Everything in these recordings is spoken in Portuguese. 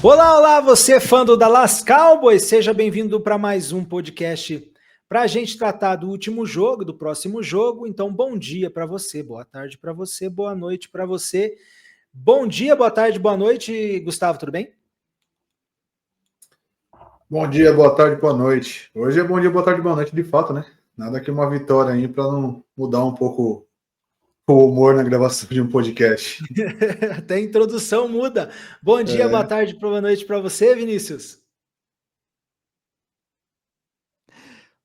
Olá, olá, você fã do Dallas Cowboys, seja bem-vindo para mais um podcast para a gente tratar do último jogo, do próximo jogo. Então, bom dia para você, boa tarde para você, boa noite para você. Bom dia, boa tarde, boa noite, Gustavo, tudo bem? Bom dia, boa tarde, boa noite. Hoje é bom dia, boa tarde, boa noite, de fato, né? Nada que uma vitória aí para não mudar um pouco o humor na gravação de um podcast. Até a introdução muda. Bom dia, boa tarde, boa noite para você, Vinícius.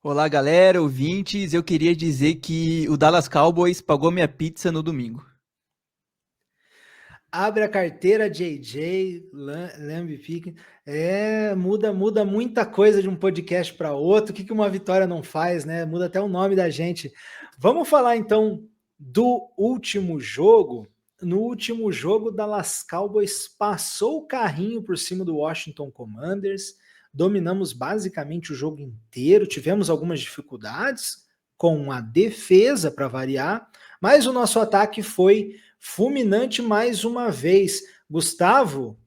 Olá, galera, ouvintes. Eu queria dizer que o Dallas Cowboys pagou minha pizza no domingo. Abre a carteira, JJ, Lamb Pickens. Muda muita coisa de um podcast para outro. O que uma vitória não faz, né? Muda até o nome da gente. Vamos falar então do último jogo. No último jogo, Dallas Cowboys passou o carrinho por cima do Washington Commanders. Dominamos basicamente o jogo inteiro. Tivemos algumas dificuldades com a defesa para variar, mas o nosso ataque foi fulminante mais uma vez. Gustavo,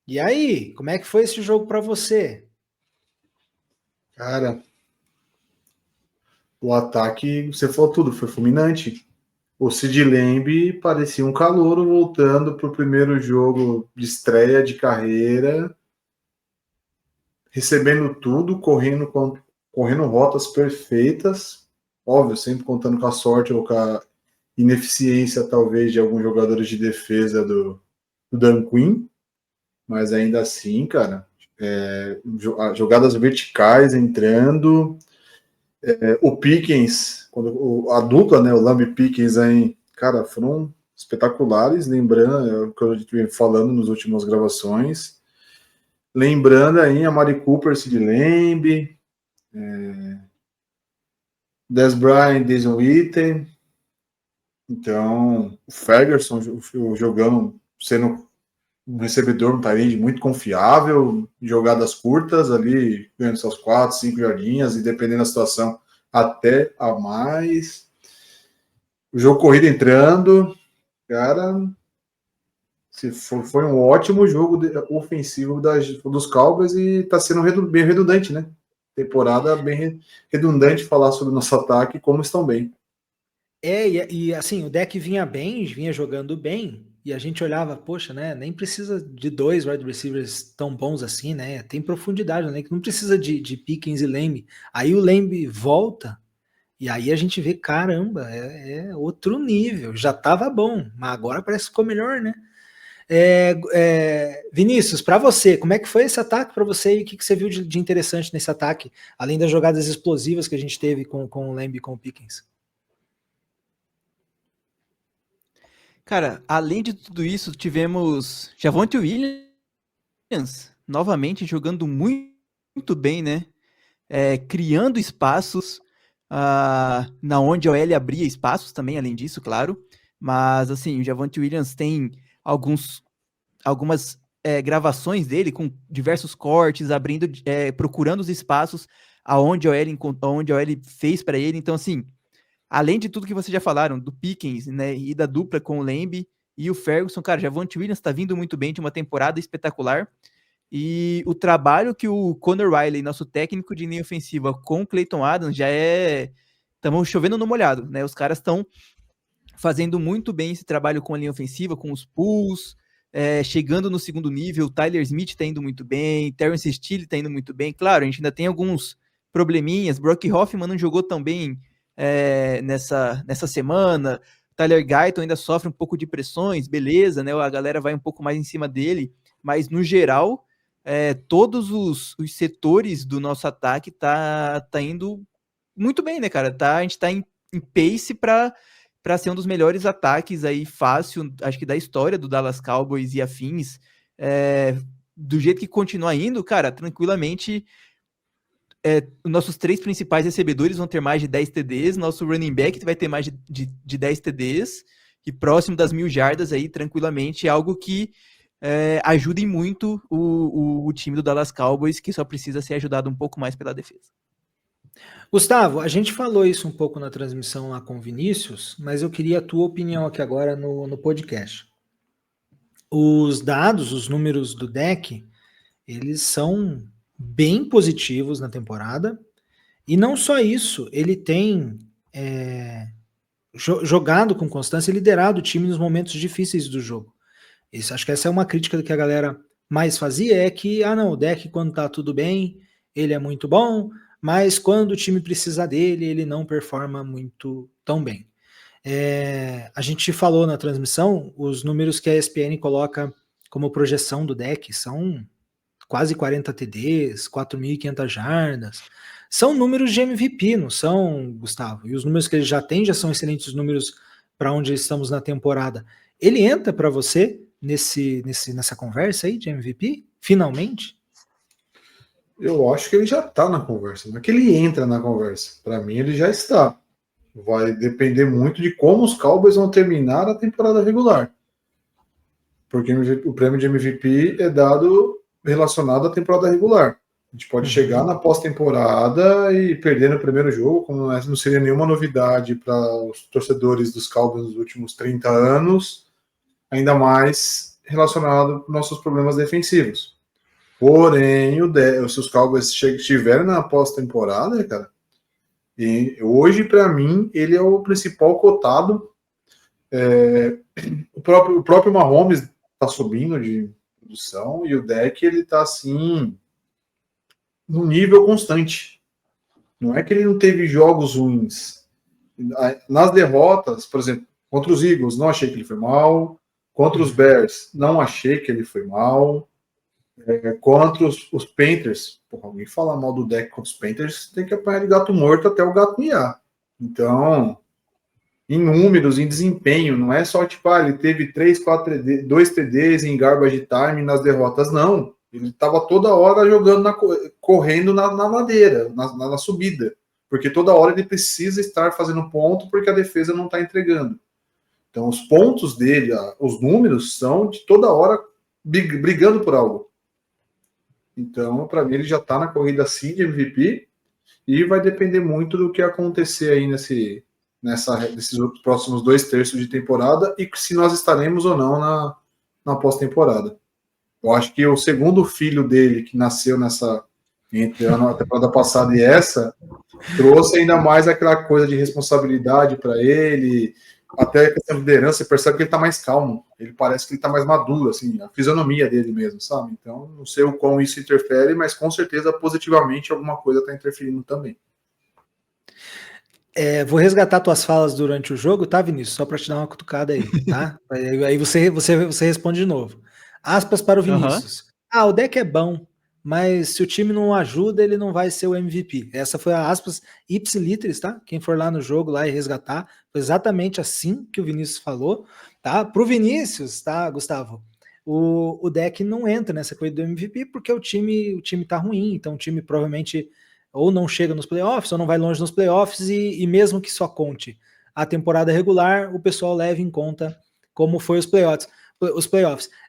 e aí? Como é que foi esse jogo para você? Cara, o ataque, você falou tudo, foi fulminante. O Sid Lamb parecia um calouro voltando para o primeiro jogo de estreia de carreira, recebendo tudo, correndo rotas perfeitas, óbvio, sempre contando com a sorte ou com a ineficiência, talvez, de alguns jogadores de defesa do Dan Quinn, mas ainda assim, cara, jogadas verticais entrando, o Pickens, a dupla, né, o Lamb Pickens aí, cara, foram espetaculares, lembrando o que a gente vem falando nas últimas gravações, lembrando aí a Mari Cooper, Sid Lamb, Dez Bryant, Jason Witten, então o Ferguson jogando, sendo um recebedor, um tight end muito confiável, jogadas curtas ali, ganhando suas 4, 5 jardinhas, e dependendo da situação, até a mais. O jogo corrido entrando, cara, foi um ótimo jogo ofensivo dos Cowboys e está sendo bem redundante, né? Temporada bem redundante falar sobre o nosso ataque e como estão bem. E assim, o deck vinha bem, vinha jogando bem, e a gente olhava, poxa, né? Nem precisa de dois wide receivers tão bons assim, né? Tem profundidade, né? Que não precisa de Pickens e Lamb. Aí o Lamb volta, e aí a gente vê, caramba, é outro nível. Já tava bom, mas agora parece que ficou melhor, né? Vinícius, para você, como é que foi esse ataque para você e o que você viu de interessante nesse ataque, além das jogadas explosivas que a gente teve com o Lamb e com o Pickens? Cara, além de tudo isso, tivemos Javonte Williams novamente jogando muito bem, né? Criando espaços, na onde a OL abria espaços também, além disso, claro. Mas, assim, o Javonte Williams tem algumas gravações dele com diversos cortes, procurando os espaços aonde a OL fez para ele. Então, assim, além de tudo que vocês já falaram, do Pickens, né, e da dupla com o Lamb e o Ferguson, cara, Javonte Williams tá vindo muito bem, de uma temporada espetacular. E o trabalho que o Conor Riley, nosso técnico de linha ofensiva, com o Clayton Adams, já é... Estamos chovendo no molhado, né? Os caras estão fazendo muito bem esse trabalho com a linha ofensiva, com os pulls, chegando no segundo nível. O Tyler Smith tá indo muito bem, Terrence Steele tá indo muito bem. Claro, a gente ainda tem alguns probleminhas. Brock Hoffman não jogou tão bem nessa semana. Tyler Guyton ainda sofre um pouco de pressões, beleza, né? A galera vai um pouco mais em cima dele, mas no geral, todos os setores do nosso ataque tá indo muito bem, né, cara? A gente tá em pace para ser um dos melhores ataques aí, fácil, acho que da história do Dallas Cowboys e afins. Do jeito que continua indo, cara, tranquilamente, nossos três principais recebedores vão ter mais de 10 TDs, nosso running back vai ter mais de 10 TDs, e próximo das 1.000 jardas aí, tranquilamente, é algo que ajude muito o time do Dallas Cowboys, que só precisa ser ajudado um pouco mais pela defesa. Gustavo, a gente falou isso um pouco na transmissão lá com o Vinícius, mas eu queria a tua opinião aqui agora no podcast. os dados, os números do deck, eles são bem positivos na temporada. E não só isso, ele tem jogado com constância e liderado o time nos momentos difíceis do jogo. Acho que essa é uma crítica que a galera mais fazia, é que, não, o deck quando tá tudo bem, ele é muito bom, mas quando o time precisa dele, ele não performa muito tão bem. A gente falou na transmissão, os números que a ESPN coloca como projeção do deck são quase 40 TDs, 4.500 jardas, são números de MVP, não são, Gustavo? E os números que ele já tem já são excelentes números para onde estamos na temporada. Ele entra para você nessa conversa aí de MVP? Finalmente? Eu acho que ele já está na conversa, não é que ele entra na conversa. Para mim, ele já está. Vai depender muito de como os Cowboys vão terminar a temporada regular. Porque o prêmio de MVP é dado relacionado à temporada regular. A gente pode chegar na pós-temporada e perder no primeiro jogo, como não seria nenhuma novidade para os torcedores dos Cowboys nos últimos 30 anos, ainda mais relacionado aos nossos problemas defensivos. Porém, se os Cowboys estiverem na pós-temporada, cara, e hoje, para mim, ele é o principal cotado. O próprio Mahomes está subindo de produção e o deck ele está assim num nível constante. Não é que ele não teve jogos ruins. Nas derrotas, por exemplo, contra os Eagles, não achei que ele foi mal. Contra os Bears, não achei que ele foi mal. Contra os Panthers, alguém falar mal do deck contra os Panthers, tem que apanhar de gato morto até o gato miar. Então, em números, em desempenho, não é só tipo, ele teve 3, 4 2 TDs em garbage time nas derrotas, não. Ele estava toda hora jogando, correndo na ladeira, na subida, porque toda hora ele precisa estar fazendo ponto porque a defesa não está entregando. Então, os pontos dele, os números são de toda hora brigando por algo. Então, para mim, ele já está na corrida sim de MVP e vai depender muito do que acontecer aí nesses próximos 2/3 de temporada e se nós estaremos ou não na pós-temporada. Eu acho que o segundo filho dele, que nasceu entre a temporada passada e essa, trouxe ainda mais aquela coisa de responsabilidade para ele, até a questão de liderança. Você percebe que ele está mais calmo, ele parece que ele está mais maduro, assim, a fisionomia dele mesmo, sabe? Então, não sei o quão isso interfere, mas com certeza positivamente alguma coisa está interferindo também. Vou resgatar tuas falas durante o jogo, tá, Vinícius? Só para te dar uma cutucada aí, tá? Aí você responde de novo. Aspas para o Vinícius. O deck é bom, mas se o time não ajuda, ele não vai ser o MVP. Essa foi a aspas ipsiliteris, tá? Quem for lá no jogo lá e resgatar, foi exatamente assim que o Vinícius falou, tá? Pro Vinícius, tá, Gustavo? O deck não entra nessa coisa do MVP porque o time tá ruim, então o time provavelmente ou não chega nos playoffs, ou não vai longe nos playoffs, e mesmo que só conte a temporada regular, o pessoal leva em conta como foi os playoffs.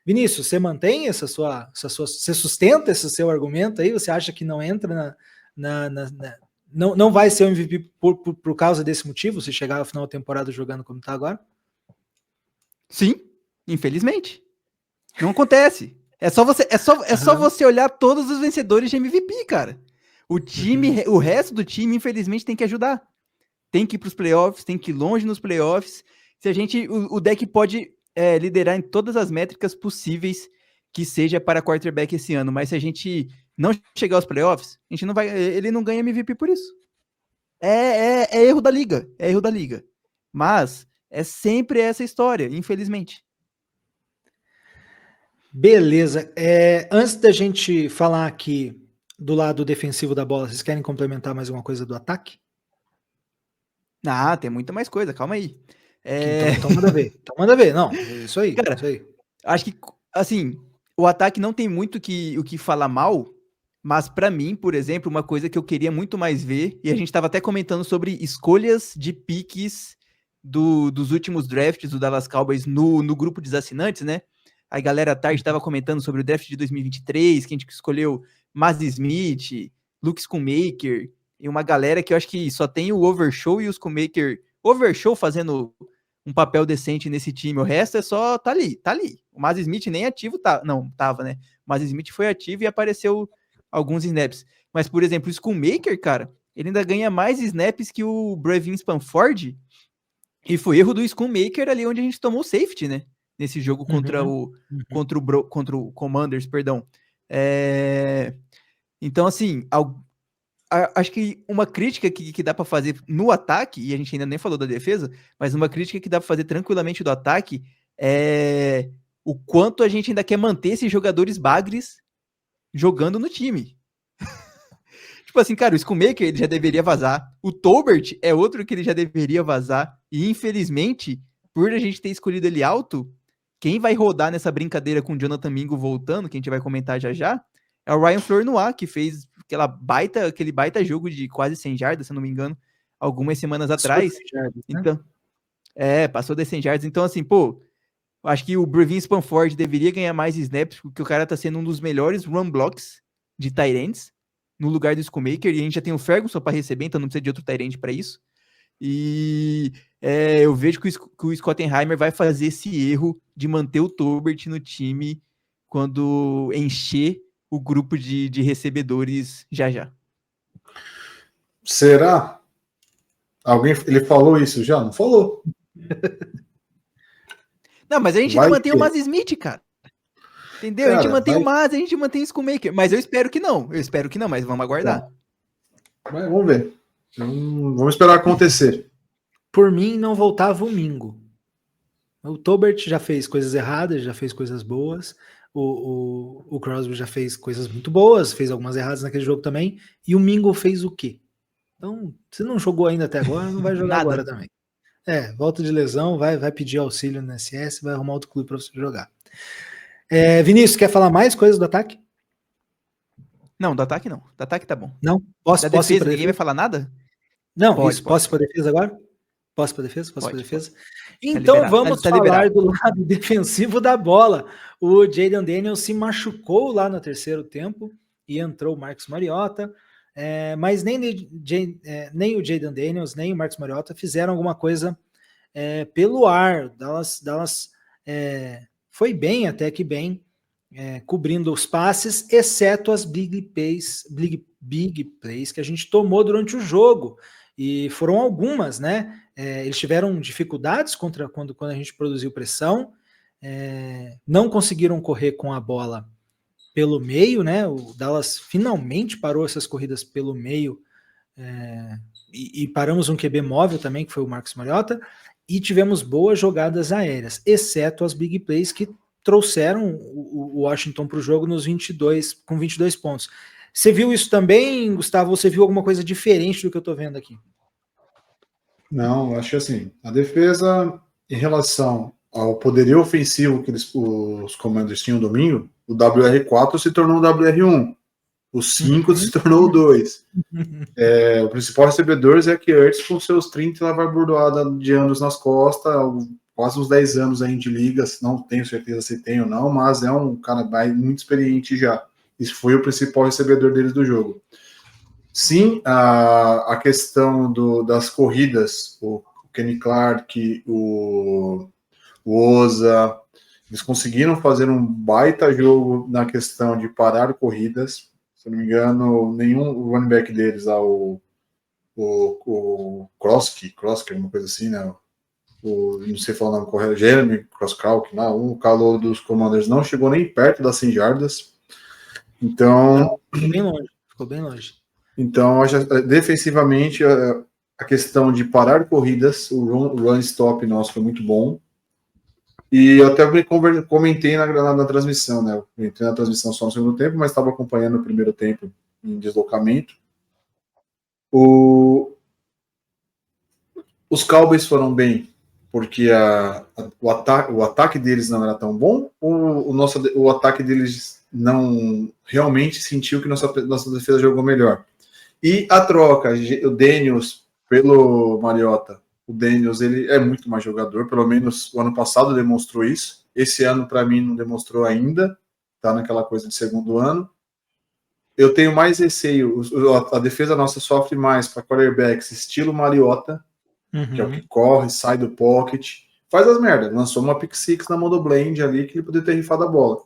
Vinícius, você mantém você sustenta esse seu argumento aí? Você acha que não entra não vai ser o MVP por causa desse motivo, se chegar ao final da temporada jogando como está agora? Sim, infelizmente. Não acontece. É só você olhar todos os vencedores de MVP, cara. O time, o resto do time, infelizmente, tem que ajudar. Tem que ir para os playoffs, tem que ir longe nos playoffs. O deck pode liderar em todas as métricas possíveis que seja para quarterback esse ano, mas se a gente não chegar aos playoffs, a gente não vai, ele não ganha MVP por isso. É erro da liga, é erro da liga. Mas é sempre essa história, infelizmente. Beleza. Antes da gente falar aqui do lado defensivo da bola, vocês querem complementar mais alguma coisa do ataque? Tem muita mais coisa, calma aí. Então manda ver. Então manda ver. Não, isso aí. Cara, isso aí. Acho que, assim, o ataque não tem muito o que falar mal, mas pra mim, por exemplo, uma coisa que eu queria muito mais ver, e a gente tava até comentando sobre escolhas de piques dos últimos drafts do Dallas Cowboys no grupo dos assinantes, né? A galera à tarde tava comentando sobre o draft de 2023, que a gente escolheu Mazzy Smith, Luke Schoonmaker, e uma galera que eu acho que só tem o Overshow e o Schoonmaker. Overshow fazendo um papel decente nesse time. O resto é só tá ali. O Maz Smith nem ativo tava, né? O Maz Smith foi ativo e apareceu alguns snaps. Mas, por exemplo, o Schoonmaker, cara, ele ainda ganha mais snaps que o Brevin Spanford, e foi erro do Schoonmaker ali onde a gente tomou o safety, né? Nesse jogo contra o Commanders, perdão. Então, assim, acho que uma crítica que dá para fazer no ataque, e a gente ainda nem falou da defesa, mas uma crítica que dá para fazer tranquilamente do ataque é o quanto a gente ainda quer manter esses jogadores bagres jogando no time. Tipo assim, cara, o Schoonmaker ele já deveria vazar, o Tolbert é outro que ele já deveria vazar, e infelizmente, por a gente ter escolhido ele alto, quem vai rodar nessa brincadeira com o Jonathan Mingo voltando, que a gente vai comentar já, é o Ryan Flournoy, que fez aquele baita jogo de quase 100 jardas, se eu não me engano, algumas semanas atrás. Jardas, né? Então, passou das 100 jardas. Então, assim, pô, acho que o Brevin Spanford deveria ganhar mais snaps, porque o cara tá sendo um dos melhores run blocks de tight ends, no lugar do Schoonmaker, e a gente já tem o Ferguson para receber, então não precisa de outro tight end para isso. E eu vejo que o Schottenheimer vai fazer esse erro de manter o Tolbert no time quando encher o grupo de recebedores já. Será? Ele falou isso já? Não falou. Não, mas a gente ainda mantém o Maz Smith, cara. Entendeu? Cara, a gente mantém o Maz, a gente mantém o Schoonmaker. Mas eu espero que não, mas vamos aguardar. Mas vamos ver. Vamos esperar acontecer. Por mim, não voltava o Mingo. O Tolbert já fez coisas erradas, já fez coisas boas. O Crosby já fez coisas muito boas, fez algumas erradas naquele jogo também. E o Mingo fez o quê? Então, se não jogou ainda até agora, não vai jogar agora também. Volta de lesão, vai pedir auxílio no SS, vai arrumar outro clube para você jogar. Vinícius, quer falar mais coisas do ataque? Não, do ataque não. Do ataque tá bom. Não? Posso ir pra defesa, ninguém vai falar nada? Não, posso ir para defesa agora? Posso para defesa? Pode. Então vamos falar do lado defensivo da bola. O Jayden Daniels se machucou lá no terceiro tempo e entrou o Marcus Mariota, mas nem o Jayden Daniels, nem o Marcus Mariota fizeram alguma coisa pelo ar. Dallas foi bem, até que bem, cobrindo os passes, exceto as big plays que a gente tomou durante o jogo. E foram algumas, né? Eles tiveram dificuldades quando a gente produziu pressão, não conseguiram correr com a bola pelo meio, né? O Dallas finalmente parou essas corridas pelo meio, e paramos um QB móvel também, que foi o Marcus Mariota, e tivemos boas jogadas aéreas, exceto as big plays que trouxeram o Washington para o jogo com 22 pontos. Você viu isso também, Gustavo? Ou você viu alguma coisa diferente do que eu estou vendo aqui? Não, acho que assim, a defesa, em relação ao poderio ofensivo que os Commanders tinham domingo, o WR4 se tornou o WR1, o 5 se tornou o 2. O principal recebedor é Zach Ertz com seus 30 lá vai bordoada de anos nas costas, quase uns 10 anos aí de ligas, não tenho certeza se tem ou não, mas é um cara muito experiente já. Isso foi o principal recebedor deles do jogo. Sim, a questão das corridas, o Kenny Clark, o Oza, eles conseguiram fazer um baita jogo na questão de parar corridas. Se eu não me engano, nenhum running back deles, o Kroski, uma coisa assim, né? Não sei falar o nome correto, Jeremy Kroskowski, o calor dos Commanders não chegou nem perto das 100 jardas. Então, ficou bem longe. Então, defensivamente, a questão de parar corridas, o run stop nosso foi muito bom. E eu até comentei na transmissão, né? Eu entrei na transmissão só no segundo tempo, mas estava acompanhando o primeiro tempo em deslocamento. Os Cowboys foram bem, porque o ataque deles não era tão bom, ou o ataque deles não realmente sentiu que nossa defesa jogou melhor? E a troca, o Daniels pelo Mariota, o Daniels ele é muito mais jogador, pelo menos o ano passado demonstrou isso, esse ano para mim não demonstrou ainda, tá naquela coisa de segundo ano. Eu tenho mais receio, a defesa nossa sofre mais para quarterbacks estilo Mariota, que é o que corre, sai do pocket, faz as merdas. Lançou uma pick six na mão do Bland ali que ele poderia ter rifado a bola.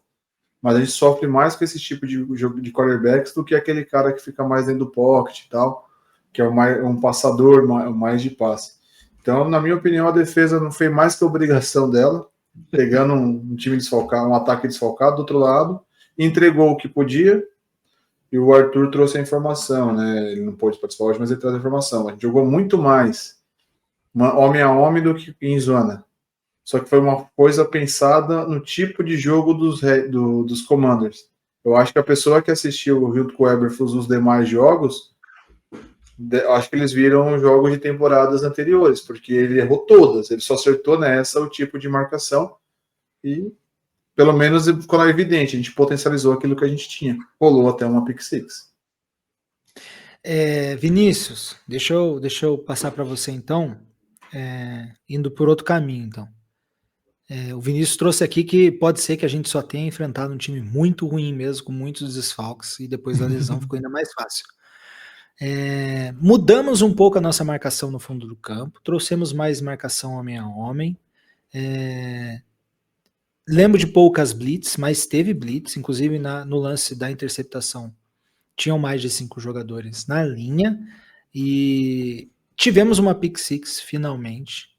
Mas a gente sofre mais com esse tipo de jogo de quarterbacks do que aquele cara que fica mais dentro do pocket e tal, que é um passador mais de passe. Então, na minha opinião, a defesa não fez mais que a obrigação dela, pegando um time desfalcado, um ataque desfalcado do outro lado, entregou o que podia, e o Arthur trouxe a informação, né? Ele não pôde participar hoje, mas ele traz a informação. A gente jogou muito mais homem a homem do que em zona. Só que foi uma coisa pensada no tipo de jogo dos Commanders. Eu acho que a pessoa que assistiu junto com o Eberflus os demais jogos, acho que eles viram jogos de temporadas anteriores, porque ele errou todas, ele só acertou nessa o tipo de marcação e pelo menos ficou evidente, a gente potencializou aquilo que a gente tinha. Rolou até uma pick six. Vinícius, deixa eu passar para você então, indo por outro caminho então. O Vinícius trouxe aqui que pode ser que a gente só tenha enfrentado um time muito ruim mesmo, com muitos desfalques, e depois da lesão ficou ainda mais fácil. Mudamos um pouco a nossa marcação no fundo do campo, trouxemos mais marcação homem a homem. Lembro de poucas blitz, mas teve blitz, inclusive no lance da interceptação. Tinham mais de 5 jogadores na linha e tivemos uma pick six finalmente.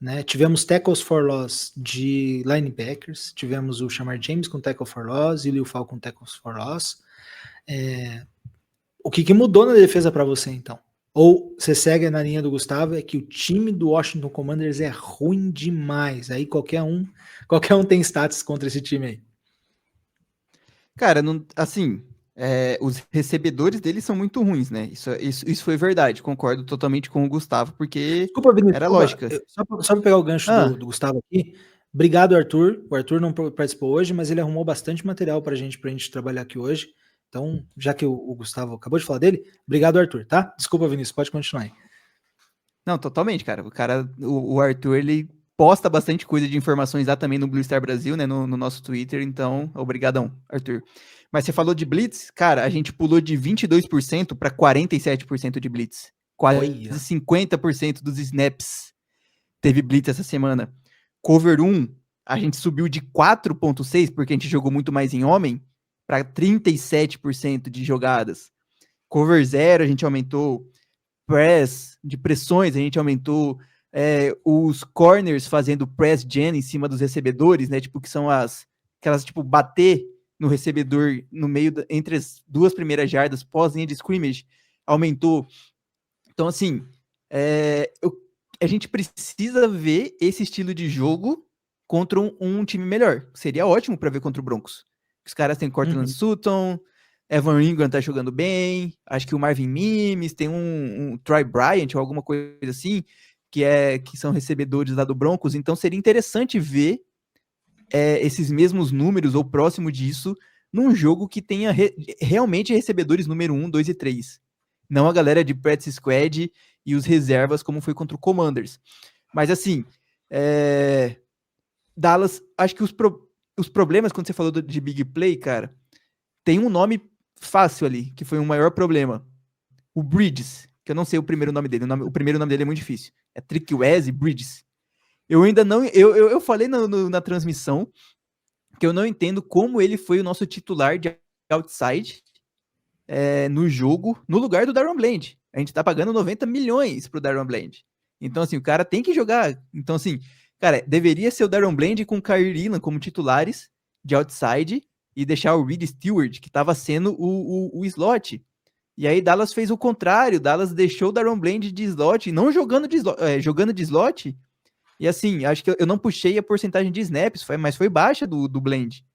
Né? Tivemos tackles for loss de linebackers, tivemos o Shamar James com tackle for loss e o Liu Fal com tackles for loss. O que mudou na defesa para você então? Ou você segue na linha do Gustavo, é que o time do Washington Commanders é ruim demais. Aí qualquer um tem status contra esse time aí. Cara, assim, os recebedores deles são muito ruins, né? Isso foi verdade, concordo totalmente com o Gustavo, porque Desculpa, Vinícius, era lógica. Só para pegar o gancho do Gustavo aqui. Obrigado, Arthur. O Arthur não participou hoje, mas ele arrumou bastante material pra gente trabalhar aqui hoje. Então, já que o Gustavo acabou de falar dele, obrigado, Arthur, tá? Desculpa, Vinícius, pode continuar aí. Não, totalmente, cara. O Arthur, ele posta bastante coisa de informações lá também no Blue Star Brasil, né, no nosso Twitter, então, obrigadão, Arthur. Mas você falou de blitz, cara, a gente pulou de 22% para 47% de blitz. Quase 50% dos snaps teve blitz essa semana. Cover 1, a gente subiu de 4.6, porque a gente jogou muito mais em homem, para 37% de jogadas. Cover 0, a gente aumentou. Press, de pressões, a gente aumentou. Os corners fazendo press gen em cima dos recebedores, né? Tipo, que são aquelas, tipo, bater no recebedor no meio, entre as 2 primeiras jardas, pós-linha de scrimmage, aumentou. Então, assim, a gente precisa ver esse estilo de jogo contra um time melhor. Seria ótimo para ver contra o Broncos. Os caras têm Cortland Sutton, Evan Ingram tá jogando bem, acho que o Marvin Mims, tem um Troy Bryant ou alguma coisa assim, que são recebedores lá do Broncos, então seria interessante ver esses mesmos números ou próximo disso num jogo que tenha realmente recebedores número 1, 2 e 3. Não a galera de practice squad e os reservas como foi contra o Commanders. Mas assim, Dallas, acho que os problemas, quando você falou de big play, cara, tem um nome fácil ali, que foi o maior problema. O Bridges, que eu não sei o primeiro nome dele. O primeiro nome dele é muito difícil. É Trickwise Bridges. Eu ainda não... Eu falei na transmissão que eu não entendo como ele foi o nosso titular de outside no jogo, no lugar do Darren Bland. A gente tá pagando 90 milhões pro Darren Bland. Então, assim, o cara tem que jogar. Então, assim, cara, deveria ser o Darren Bland com o Kyrie Irving como titulares de outside e deixar o Reed Stewart, que estava sendo o slot. E aí Dallas fez o contrário, Dallas deixou o Darren Bland de slot, não jogando de slot, e assim, acho que eu não puxei a porcentagem de snaps, mas foi baixa do Bland.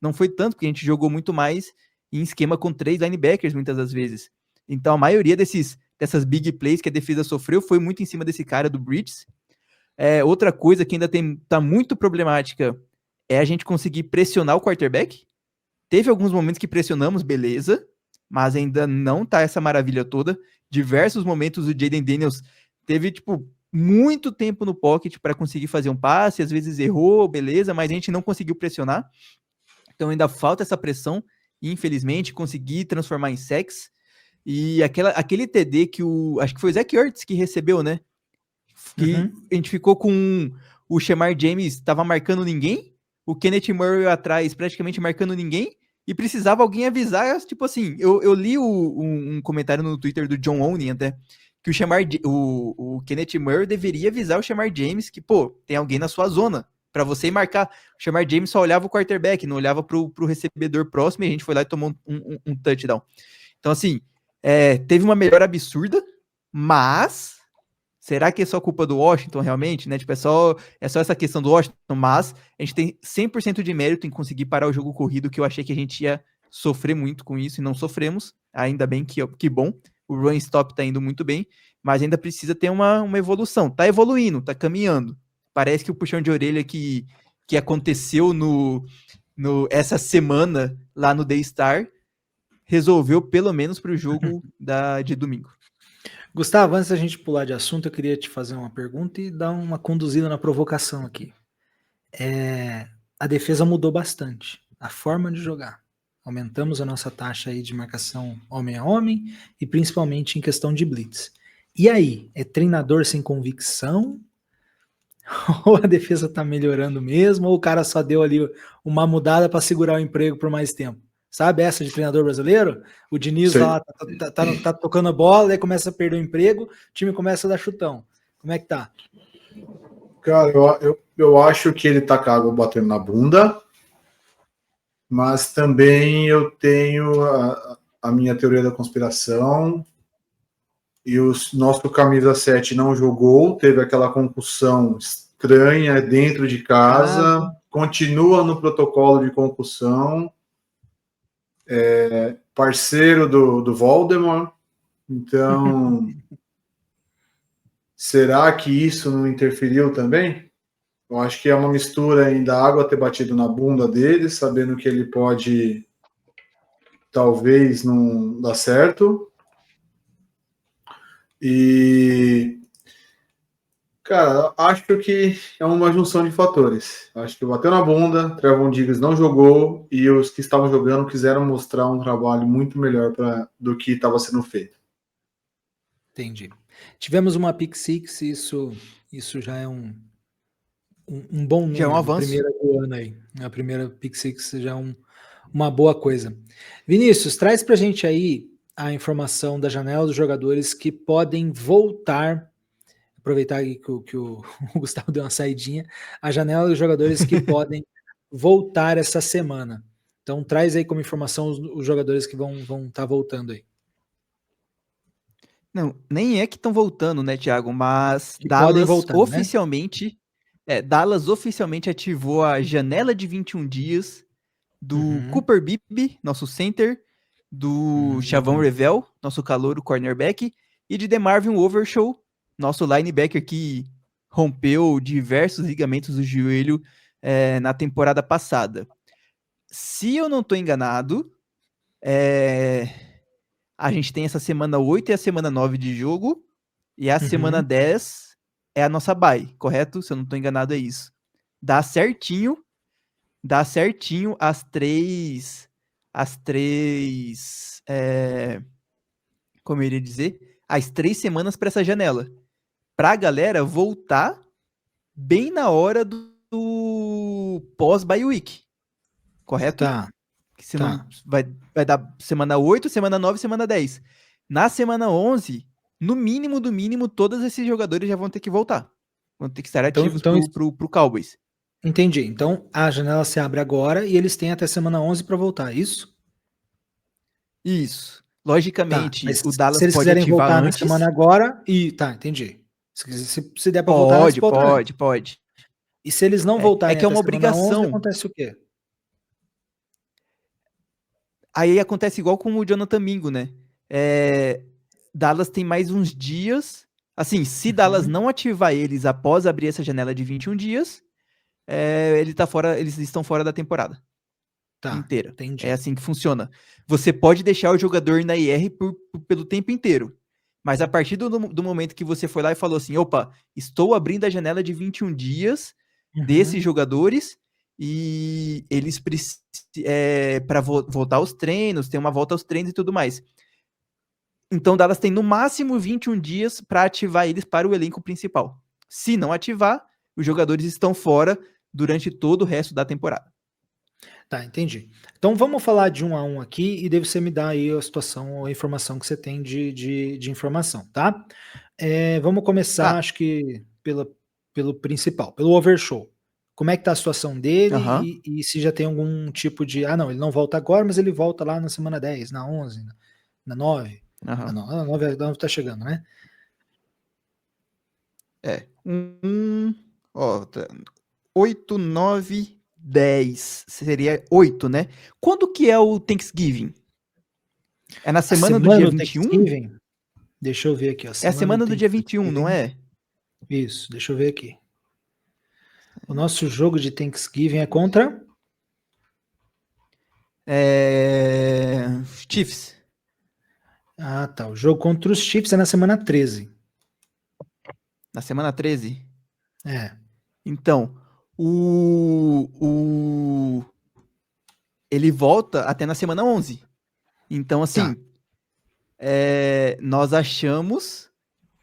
Não foi tanto, porque a gente jogou muito mais em esquema com 3 linebackers, muitas das vezes. Então a maioria dessas big plays que a defesa sofreu foi muito em cima desse cara do Bridges. Outra coisa que ainda tá muito problemática é a gente conseguir pressionar o quarterback. Teve alguns momentos que pressionamos, beleza, mas ainda não tá essa maravilha toda. Diversos momentos o Jayden Daniels teve, tipo, muito tempo no pocket para conseguir fazer um passe, às vezes errou, beleza, mas a gente não conseguiu pressionar. Então ainda falta essa pressão, e infelizmente, conseguir transformar em sacks. E aquele TD que acho que foi o Zach Ertz que recebeu, né? Que a gente ficou com o Shamar James estava marcando ninguém, o Kenneth Murray atrás praticamente marcando ninguém, e precisava alguém avisar, tipo assim, eu li um comentário no Twitter do John Owning até, que o Kenneth Murray deveria avisar o Shamar James que, pô, tem alguém na sua zona, pra você ir marcar. O Shamar James só olhava o quarterback, não olhava pro recebedor próximo, e a gente foi lá e tomou um touchdown. Então, assim, teve uma melhora absurda, mas será que é só culpa do Washington realmente, né? Tipo, é só essa questão do Washington, mas a gente tem 100% de mérito em conseguir parar o jogo corrido, que eu achei que a gente ia sofrer muito com isso, e não sofremos. Ainda bem, que bom. O run stop tá indo muito bem, mas ainda precisa ter uma evolução. Tá evoluindo, tá caminhando. Parece que o puxão de orelha que aconteceu essa semana lá no Daystar resolveu pelo menos pro jogo de domingo. Gustavo, antes da gente pular de assunto, eu queria te fazer uma pergunta e dar uma conduzida na provocação aqui. A defesa mudou bastante, a forma de jogar. Aumentamos a nossa taxa aí de marcação homem a homem e principalmente em questão de blitz. E aí, é treinador sem convicção? Ou a defesa tá melhorando mesmo? Ou o cara só deu ali uma mudada para segurar o emprego por mais tempo? Sabe essa de treinador brasileiro? O Diniz lá tá tocando a bola, aí começa a perder o emprego, o time começa a dar chutão. Como é que tá? Cara, eu acho que ele tá com a água batendo na bunda, mas também eu tenho a minha teoria da conspiração, e o nosso camisa 7 não jogou, teve aquela concussão estranha dentro de casa, continua no protocolo de concussão, parceiro do Voldemort, então será que isso não interferiu também? Eu acho que é uma mistura ainda da água ter batido na bunda dele, sabendo que ele pode talvez não dar certo. E, cara, acho que é uma junção de fatores. Acho que bateu na bunda, Trevon Diggs não jogou e os que estavam jogando quiseram mostrar um trabalho muito melhor do que estava sendo feito. Entendi. Tivemos uma pick six, isso já é um bom número. Já é um avanço. A primeira do ano aí. A primeira pick six já é uma boa coisa. Vinícius, traz pra gente aí a informação da janela dos jogadores que podem voltar. Aproveitar aí que o Gustavo deu uma saidinha. A janela dos jogadores que podem voltar essa semana. Então traz aí como informação os jogadores que vão estar voltando aí. Não, nem é que estão voltando, né, Thiago? Mas Que Dallas podem voltar, oficialmente, Dallas oficialmente ativou a janela de 21 dias do Cooper Beebe, nosso center, do Chavon Revel, nosso calouro cornerback, e de DeMarvin Overshow, nosso linebacker que rompeu diversos ligamentos do joelho na temporada passada. Se eu não estou enganado, a gente tem essa semana 8 e a semana 9 de jogo, e a semana 10 é a nossa bye, correto? Se eu não estou enganado, é isso. Dá certinho as três, como eu iria dizer, as 3 semanas para essa janela. Pra galera voltar bem na hora do pós-bye week, correto? Tá. Que senão vai dar semana 8, semana 9, semana 10. Na semana 11, no mínimo do mínimo, todos esses jogadores já vão ter que voltar. Vão ter que estar ativos pro Cowboys. Entendi. Então a janela se abre agora e eles têm até semana 11 para voltar, isso? Isso. Logicamente, mas o Dallas se eles pode quiserem ativar voltar antes. Na semana agora e entendi. Se der para voltar, eles voltam. Pode. E se eles não voltarem que é uma até semana 11, obrigação. acontece o quê? Aí acontece igual com o Jonathan Mingo, né? Dallas tem mais uns dias. Assim, se Dallas não ativar eles após abrir essa janela de 21 dias, eles estão fora da temporada inteira. Entendi. É assim que funciona. Você pode deixar o jogador na IR pelo tempo inteiro. Mas a partir do momento que você foi lá e falou assim, opa, estou abrindo a janela de 21 dias desses jogadores e eles precisam para voltar aos treinos, tem uma volta aos treinos e tudo mais. Então Dallas tem no máximo 21 dias para ativar eles para o elenco principal. Se não ativar, os jogadores estão fora durante todo o resto da temporada. Tá, entendi. Então vamos falar de um a um aqui e daí você me dá aí a situação, a informação que você tem de informação, tá? Vamos começar, acho que pelo principal, pelo Overshow. Como é que tá a situação dele e se já tem algum tipo de... não, ele não volta agora, mas ele volta lá na semana 10, na 11, na 9. Na 9 tá chegando, né? 8, 9, 10. Seria 8, né? Quando que é o Thanksgiving? É na semana do dia 21? Deixa eu ver aqui. Ó, é a semana do dia 21, não é? Isso, deixa eu ver aqui. O nosso jogo de Thanksgiving é contra? Chiefs. Ah, tá. O jogo contra os Chiefs é na semana 13. Na semana 13? Então, ele volta até na semana 11. Então, assim, nós achamos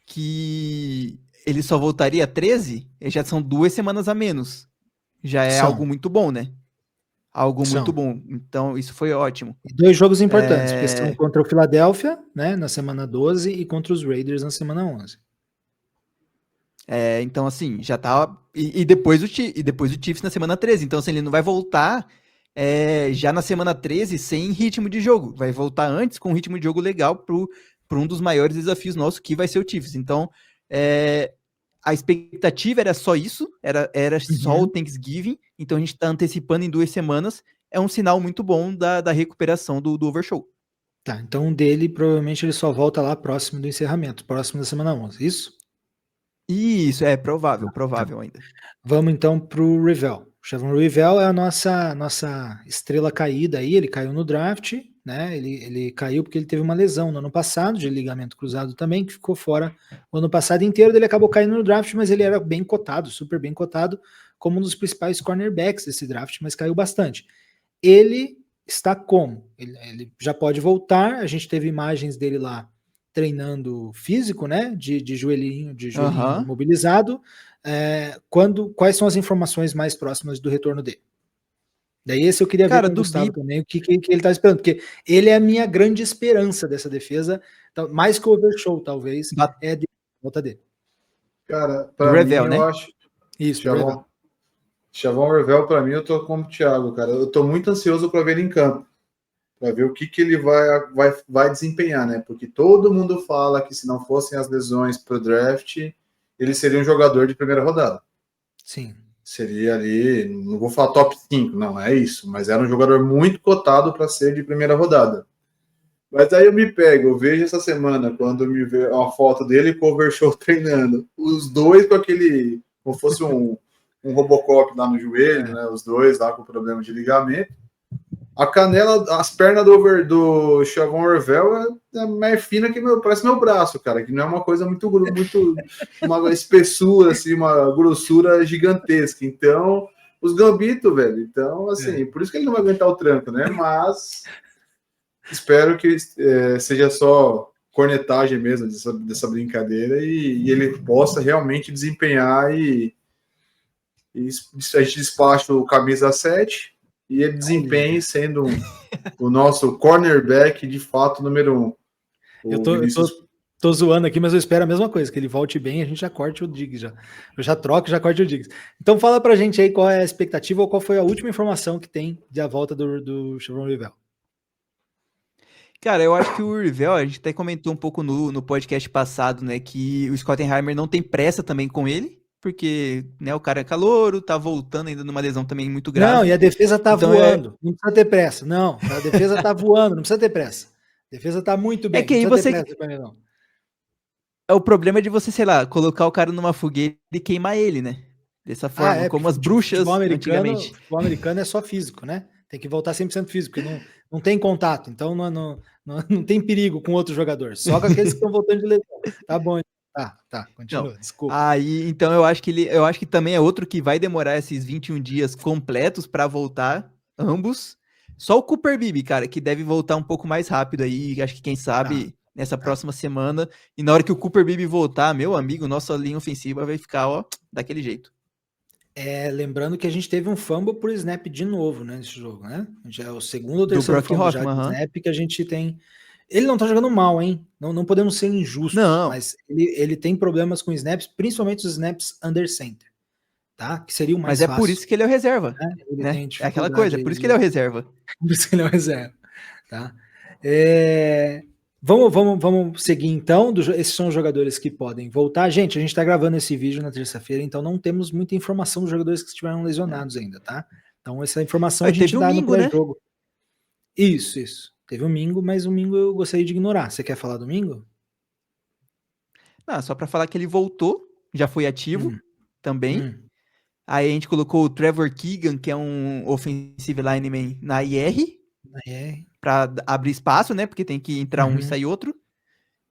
que ele só voltaria 13, e já são 2 semanas a menos. Já é algo muito bom, né? Algo muito bom. Então, isso foi ótimo. E 2 jogos importantes, porque são contra o Philadelphia, né, na semana 12, e contra os Raiders na semana 11. Então, assim, já tá... E depois o Chiefs na semana 13. Então, assim, ele não vai voltar já na semana 13 sem ritmo de jogo. Vai voltar antes com um ritmo de jogo legal para um dos maiores desafios nossos, que vai ser o Chiefs. Então, a expectativa era só isso, era só o Thanksgiving. Então, a gente tá antecipando em 2 semanas. É um sinal muito bom da recuperação do Overshow. Tá, então dele, provavelmente ele só volta lá próximo do encerramento, próximo da semana 11, isso? Isso, provável ainda. Vamos então pro Revell. O Chavon Revell é a nossa estrela caída aí, ele caiu no draft, né? Ele caiu porque ele teve uma lesão no ano passado, de ligamento cruzado também, que ficou fora o ano passado inteiro. Ele acabou caindo no draft, mas ele era bem cotado, super bem cotado, como um dos principais cornerbacks desse draft, mas caiu bastante. Ele está como? Ele já pode voltar, a gente teve imagens dele lá treinando físico, né? De joelhinho mobilizado. Quais são as informações mais próximas do retorno dele? Daí esse eu queria ver com o Gustavo também, o que ele tá esperando, porque ele é a minha grande esperança dessa defesa, mais que o Overshow, talvez, é a volta dele. Cara, para mim, né? eu acho... Isso, Chavon Revell, para mim, eu tô como o Thiago, cara. Eu tô muito ansioso para ver ele em campo, para ver o que ele vai desempenhar, né? Porque todo mundo fala que se não fossem as lesões pro draft, ele seria um jogador de primeira rodada. Sim. Seria ali, não vou falar top 5, não é isso, mas era um jogador muito cotado para ser de primeira rodada. Mas aí eu vejo essa semana, quando me vê uma foto dele com o Overshow treinando, os dois com aquele, como fosse um Robocop lá no joelho, né? Os dois lá com problema de ligamento. A canela, as pernas do Chavon Revell é mais fina que parece meu braço, cara, que não é uma coisa muito uma espessura, assim, uma grossura gigantesca. Então, os gambitos, velho. Então, assim, por isso que ele não vai aguentar o tranco, né? Mas espero que seja só cornetagem mesmo dessa brincadeira e ele possa realmente desempenhar e a gente despacha o camisa 7 e ele desempenhe sendo o nosso cornerback de fato número 1. Eu tô zoando aqui, mas eu espero a mesma coisa, que ele volte bem e a gente já corte o Diggs já. Eu já troco, já corte o Diggs. Então fala pra gente aí qual é a expectativa ou qual foi a última informação que tem da volta do Chavon Revell. Cara, eu acho que o Revell, a gente até comentou um pouco no podcast passado, né, que o Schottenheimer não tem pressa também com ele, porque, né, o cara é calouro, tá voltando ainda numa lesão também muito grave. Não, e a defesa tá voando, não precisa ter pressa. Não, a defesa tá voando, não precisa ter pressa. A defesa tá muito bem, é que aí não precisa ter pressa pra mim, não. O problema é de você, sei lá, colocar o cara numa fogueira e queimar ele, né? Dessa forma, como as bruxas antigamente. O futebol americano é só físico, né? Tem que voltar 100% físico, porque não tem contato, então não tem perigo com outro jogador, só com aqueles que estão voltando de lesão. Tá bom, tá, continua, não. Desculpa. Aí, então eu acho que também é outro que vai demorar esses 21 dias completos para voltar, ambos. Só o Cooper Beebe, cara, que deve voltar um pouco mais rápido aí, acho que quem sabe nessa próxima semana, e na hora que o Cooper Beebe voltar, meu amigo, nossa linha ofensiva vai ficar, daquele jeito. Lembrando que a gente teve um fumble por snap de novo, né, nesse jogo, né? Já é o segundo ou Do terceiro Brock fumble já de Hoffman, snap que a gente tem. Ele não tá jogando mal, hein? Não podemos ser injustos, Não, mas ele tem problemas com snaps, principalmente os snaps under center, tá? Que seria o mas mais é por fácil, isso que ele é o reserva, né? Ele né? tem É aquela coisa, dificuldade é aí por isso que ele é o reserva. por isso que ele é o reserva, tá? É, vamos seguir então. Esses são os jogadores que podem voltar. Gente, a gente está gravando esse vídeo na terça-feira, então não temos muita informação dos jogadores que estiveram lesionados ainda, tá? Então essa informação a gente Teve um dá no Mingo, né? pré-jogo. Isso. Teve o Mingo, mas o Mingo eu gostaria de ignorar. Você quer falar do Mingo? Não, só pra falar que ele voltou, já foi ativo Hum, também. hum, Aí a gente colocou o Trevor Keegan, que é um offensive lineman na IR, é. pra abrir espaço, né? Porque tem que entrar um e Uhum. sair outro.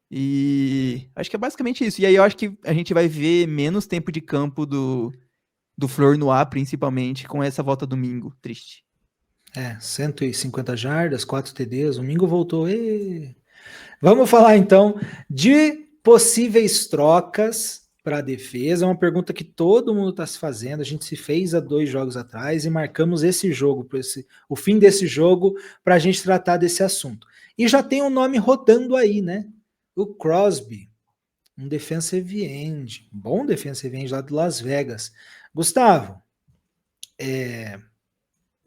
E acho que é basicamente isso. E aí eu acho que a gente vai ver menos tempo de campo do Flor no ar, principalmente, com essa volta domingo. Triste. 150 jardas, 4 TDs. O Mingo voltou. Vamos falar então de possíveis trocas para a defesa. É uma pergunta que todo mundo está se fazendo. A gente se fez há 2 jogos atrás e marcamos esse jogo, o fim desse jogo, para a gente tratar desse assunto. E já tem um nome rodando aí, né? O Crosby, um defensive end, bom defensive end lá de Las Vegas. Gustavo,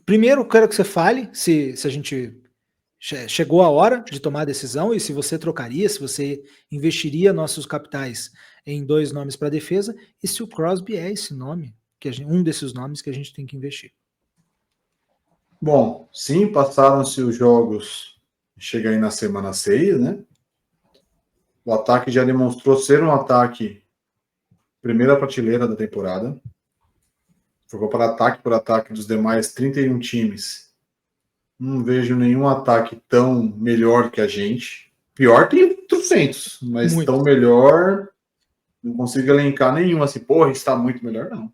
primeiro quero que você fale se a gente chegou a hora de tomar a decisão e se você trocaria, se você investiria nossos capitais em 2 nomes para defesa e se o Crosby é esse nome, um desses nomes que a gente tem que investir. Bom, sim, passaram-se os jogos, chega aí na semana 6, né? O ataque já demonstrou ser um ataque primeira prateleira da temporada. Se for para ataque por ataque dos demais 31 times, não vejo nenhum ataque tão melhor que a gente. Pior tem 300, mas Muito. tão melhor, não consigo elencar nenhum assim, porra, está muito melhor, não.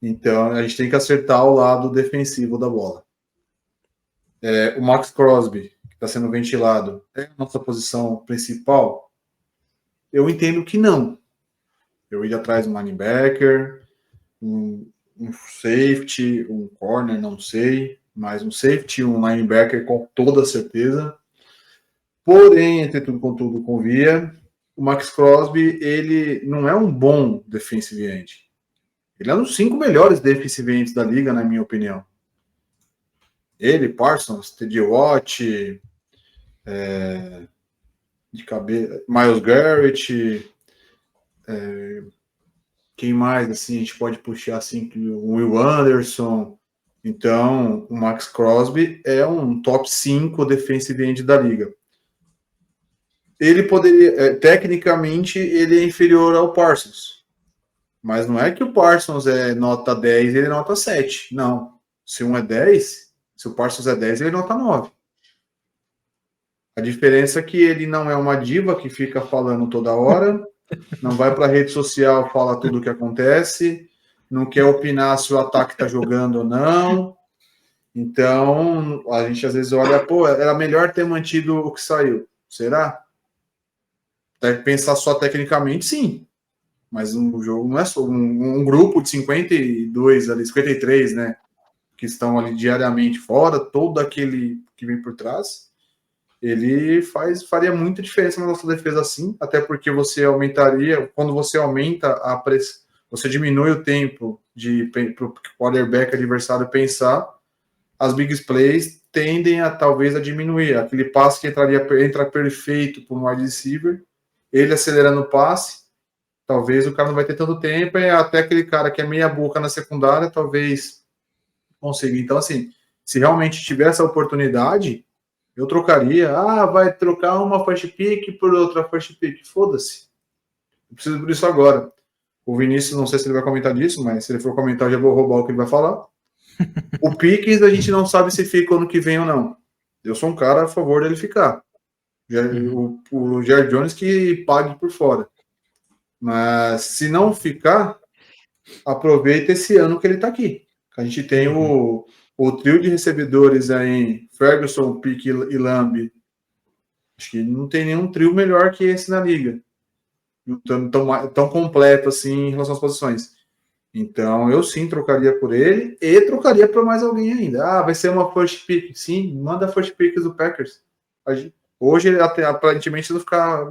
Então, a gente tem que acertar o lado defensivo da bola. O Max Crosby, que está sendo ventilado, é a nossa posição principal? Eu entendo que não. Eu iria atrás de um linebacker, um safety, um corner, não sei, mas um safety, um linebacker com toda certeza. Porém, entre tudo contudo, convia, o Max Crosby, ele não é um bom defensive end. Ele é um dos 5 melhores defensive ends da liga, na minha opinião. Ele, Parsons, T.J. Watt, de cabeça, Myles Garrett, quem mais assim a gente pode puxar assim, o Will Anderson. Então, o Max Crosby é um top 5 defensive end da liga. Ele poderia, tecnicamente, ele é inferior ao Parsons. Mas não é que o Parsons é nota 10 e ele é nota 7. Não. Se um é 10, se o Parsons é 10, ele é nota 9. A diferença é que ele não é uma diva que fica falando toda hora, não vai para a rede social, fala tudo o que acontece, não quer opinar se o ataque está jogando ou não. Então, a gente às vezes olha, pô, era melhor ter mantido o que saiu. Será? Pensar só tecnicamente, sim. Mas um jogo não é só um grupo de 52 ali, 53, né? Que estão ali diariamente fora, todo aquele que vem por trás, ele faria muita diferença na nossa defesa assim, até porque você aumentaria, quando você aumenta a pressão, você diminui o tempo para o quarterback adversário pensar, as big plays tendem a talvez a diminuir. Aquele passe que entra perfeito para um wide receiver, ele acelerando o passe, talvez o cara não vai ter tanto tempo, e até aquele cara que é meia boca na secundária, talvez consiga. Então, assim, se realmente tiver essa oportunidade, eu trocaria. Vai trocar uma first pick por outra first pick. Foda-se. Eu preciso por isso agora. O Vinícius, não sei se ele vai comentar disso, mas se ele for comentar, já vou roubar o que ele vai falar. O Pickens, a gente não sabe se fica ano que vem ou não. Eu sou um cara a favor dele ficar. O Jared Jones que pague por fora. Mas se não ficar, aproveita esse ano que ele está aqui. A gente tem o trio de recebedores aí, Ferguson, Pique e Lamb. Acho que não tem nenhum trio melhor que esse na liga. Tão completo assim em relação às posições. Então, eu sim trocaria por ele e trocaria para mais alguém ainda. Ah, vai ser uma first pick. Sim, manda a first pick do Packers. Hoje, até, aparentemente,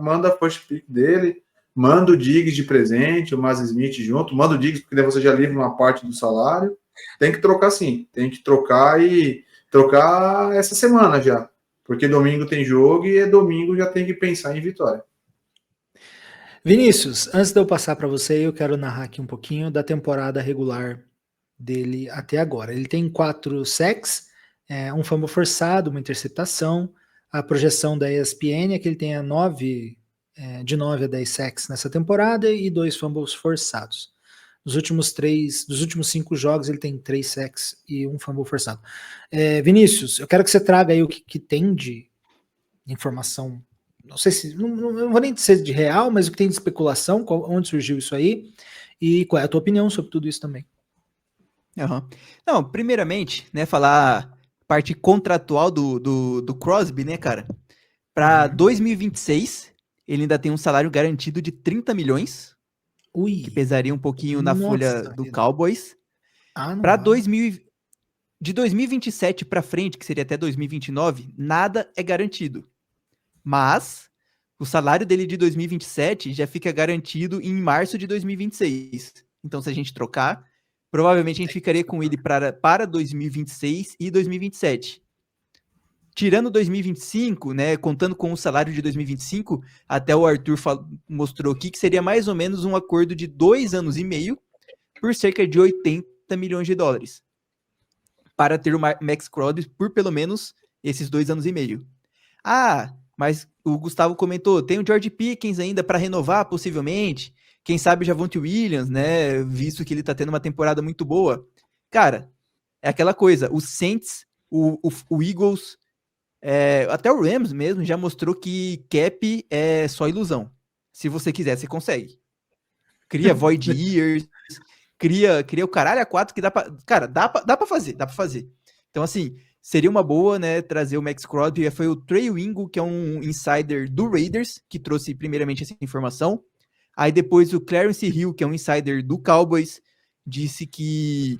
manda a first pick dele, manda o Diggs de presente, o Maz Smith junto, manda o Diggs, porque daí você já livra uma parte do salário. Tem que trocar sim, tem que trocar e trocar essa semana já. Porque domingo tem jogo e domingo já tem que pensar em vitória. Vinícius, antes de eu passar para você, eu quero narrar aqui um pouquinho da temporada regular dele até agora. Ele tem 4 sacks, um fumble forçado, uma interceptação. A projeção da ESPN é que ele tenha de 9 a 10 sacks nessa temporada e 2 fumbles forçados. Dos últimos 5 jogos, ele tem 3 sacks e 1 fumble forçado. Vinícius, eu quero que você traga aí o que tem de informação. Não sei se, não vou nem dizer de real, mas o que tem de especulação, onde surgiu isso aí, e qual é a tua opinião sobre tudo isso também. Uhum. Não, primeiramente, né, falar parte contratual do Crosby, né, cara? Para 2026, ele ainda tem um salário garantido de 30 milhões, que pesaria um pouquinho na folha do Cowboys. Para de 2027 para frente, que seria até 2029, nada é garantido. Mas o salário dele de 2027 já fica garantido em março de 2026. Então, se a gente trocar, provavelmente a gente ficaria com ele para 2026 e 2027. Tirando 2025, né, contando com o salário de 2025, até o Arthur mostrou aqui que seria mais ou menos um acordo de 2 anos e meio por cerca de 80 milhões de dólares. Para ter o Max Crosby por pelo menos esses 2 anos e meio. Mas o Gustavo comentou, tem o George Pickens ainda para renovar, possivelmente. Quem sabe o Javonte Williams, né? Visto que ele tá tendo uma temporada muito boa. Cara, é aquela coisa. O Saints, o Eagles, até o Rams mesmo já mostrou que cap é só ilusão. Se você quiser, você consegue. Cria void years, cria o caralho a 4 que dá pra... Cara, dá pra fazer. Então, assim... Seria uma boa, né, trazer o Max Crosby. Foi o Trey Wingo, que é um insider do Raiders, que trouxe primeiramente essa informação. Aí depois o Clarence Hill, que é um insider do Cowboys, disse que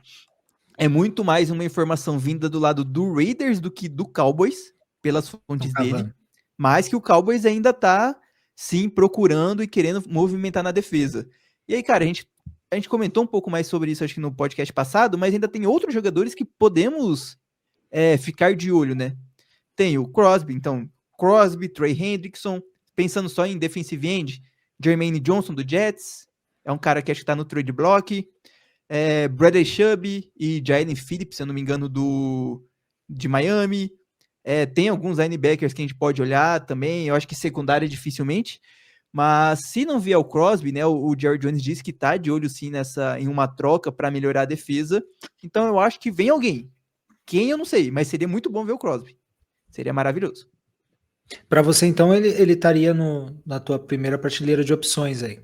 é muito mais uma informação vinda do lado do Raiders do que do Cowboys, pelas fontes dele. Mas que o Cowboys ainda tá, sim, procurando e querendo movimentar na defesa. E aí, cara, a gente comentou um pouco mais sobre isso, acho que no podcast passado, mas ainda tem outros jogadores que podemos... ficar de olho, né? Tem o Crosby, então, Trey Hendrickson, pensando só em defensive end, Jermaine Johnson do Jets, é um cara que acho que tá no trade block, Bradley Chubb e Jalen Phillips, se eu não me engano, de Miami, tem alguns linebackers que a gente pode olhar também, eu acho que secundária dificilmente, mas se não vier o Crosby, né, o Jerry Jones disse que tá de olho sim em uma troca para melhorar a defesa, então eu acho que vem alguém. Quem eu não sei, mas seria muito bom ver o Crosby. Seria maravilhoso. Para você, então, ele estaria na tua primeira prateleira de opções aí.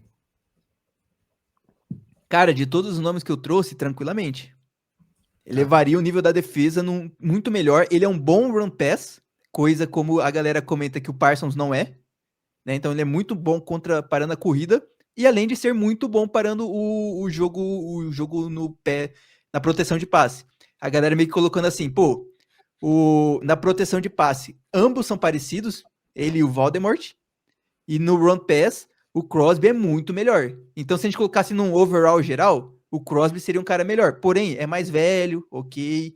Cara, de todos os nomes que eu trouxe, tranquilamente. Elevaria o nível da defesa muito melhor. Ele é um bom run pass, coisa como a galera comenta que o Parsons não é. Né? Então ele é muito bom parando a corrida. E além de ser muito bom parando o jogo no pé, na proteção de passe. A galera meio que colocando assim, na proteção de passe, ambos são parecidos, ele e o Voldemort, e no run pass, o Crosby é muito melhor. Então, se a gente colocasse num overall geral, o Crosby seria um cara melhor. Porém, é mais velho, ok,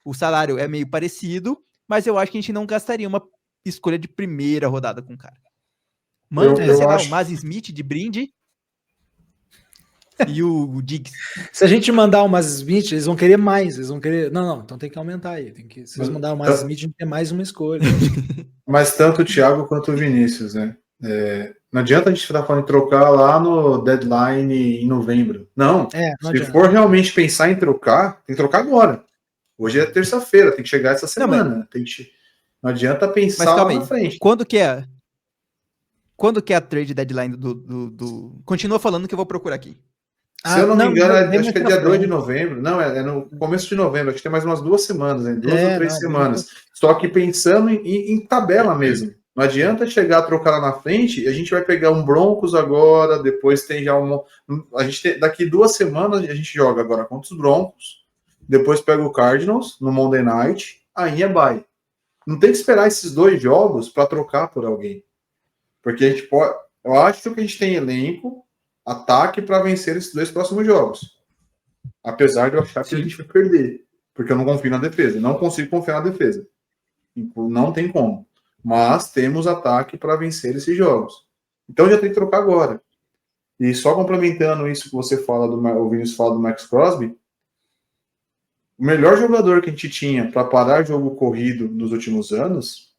o salário é meio parecido, mas eu acho que a gente não gastaria uma escolha de primeira rodada com o cara. Manda, o Maz Smith de brinde, e o Diggs. Se a gente mandar o Maz Smith, eles vão querer mais. Eles vão querer. Não, então tem que aumentar aí. Se eles mandar o Maz Smith, a gente tem mais uma escolha. Mas tanto o Thiago quanto o Vinícius, né? Não adianta a gente estar falando em trocar lá no deadline em novembro. Não. Se for realmente pensar em trocar, tem que trocar agora. Hoje é terça-feira, tem que chegar essa semana. Não adianta pensar lá na frente. Quando que é a trade deadline do... Continua falando que eu vou procurar aqui. Se eu não me engano, acho que é dia 2 de novembro. Não, é no começo de novembro. Acho que tem mais umas 2 semanas, 2 ou 3 semanas. Só que pensando em tabela mesmo. Não adianta chegar a trocar lá na frente e a gente vai pegar um Broncos agora, depois tem já daqui 2 semanas a gente joga agora contra os Broncos, depois pega o Cardinals no Monday Night, aí é bye. Não tem que esperar esses 2 jogos para trocar por alguém. Porque a gente pode. Eu acho que a gente tem elenco, ataque para vencer esses 2 próximos jogos. Apesar de eu achar que a gente vai perder. Porque eu não confio na defesa. Não consigo confiar na defesa. Não tem como. Mas temos ataque para vencer esses jogos. Então já tem que trocar agora. E só complementando isso que você fala, o Vinícius fala do Max Crosby, o melhor jogador que a gente tinha para parar jogo corrido nos últimos anos,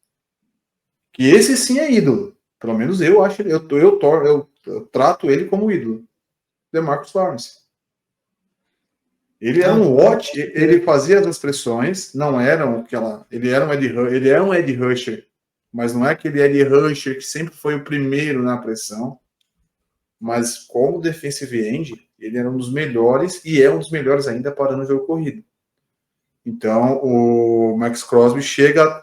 que esse sim é ídolo. Pelo menos eu acho, eu trato ele como ídolo. DeMarcus Lawrence. Ele era um ótimo, ele fazia as pressões, não eram aquela, ele é um Edge Rusher, mas não é aquele Edge Rusher que sempre foi o primeiro na pressão. Mas como defensive end, ele era um dos melhores e é um dos melhores ainda parando o jogo corrido. Então, o Max Crosby chega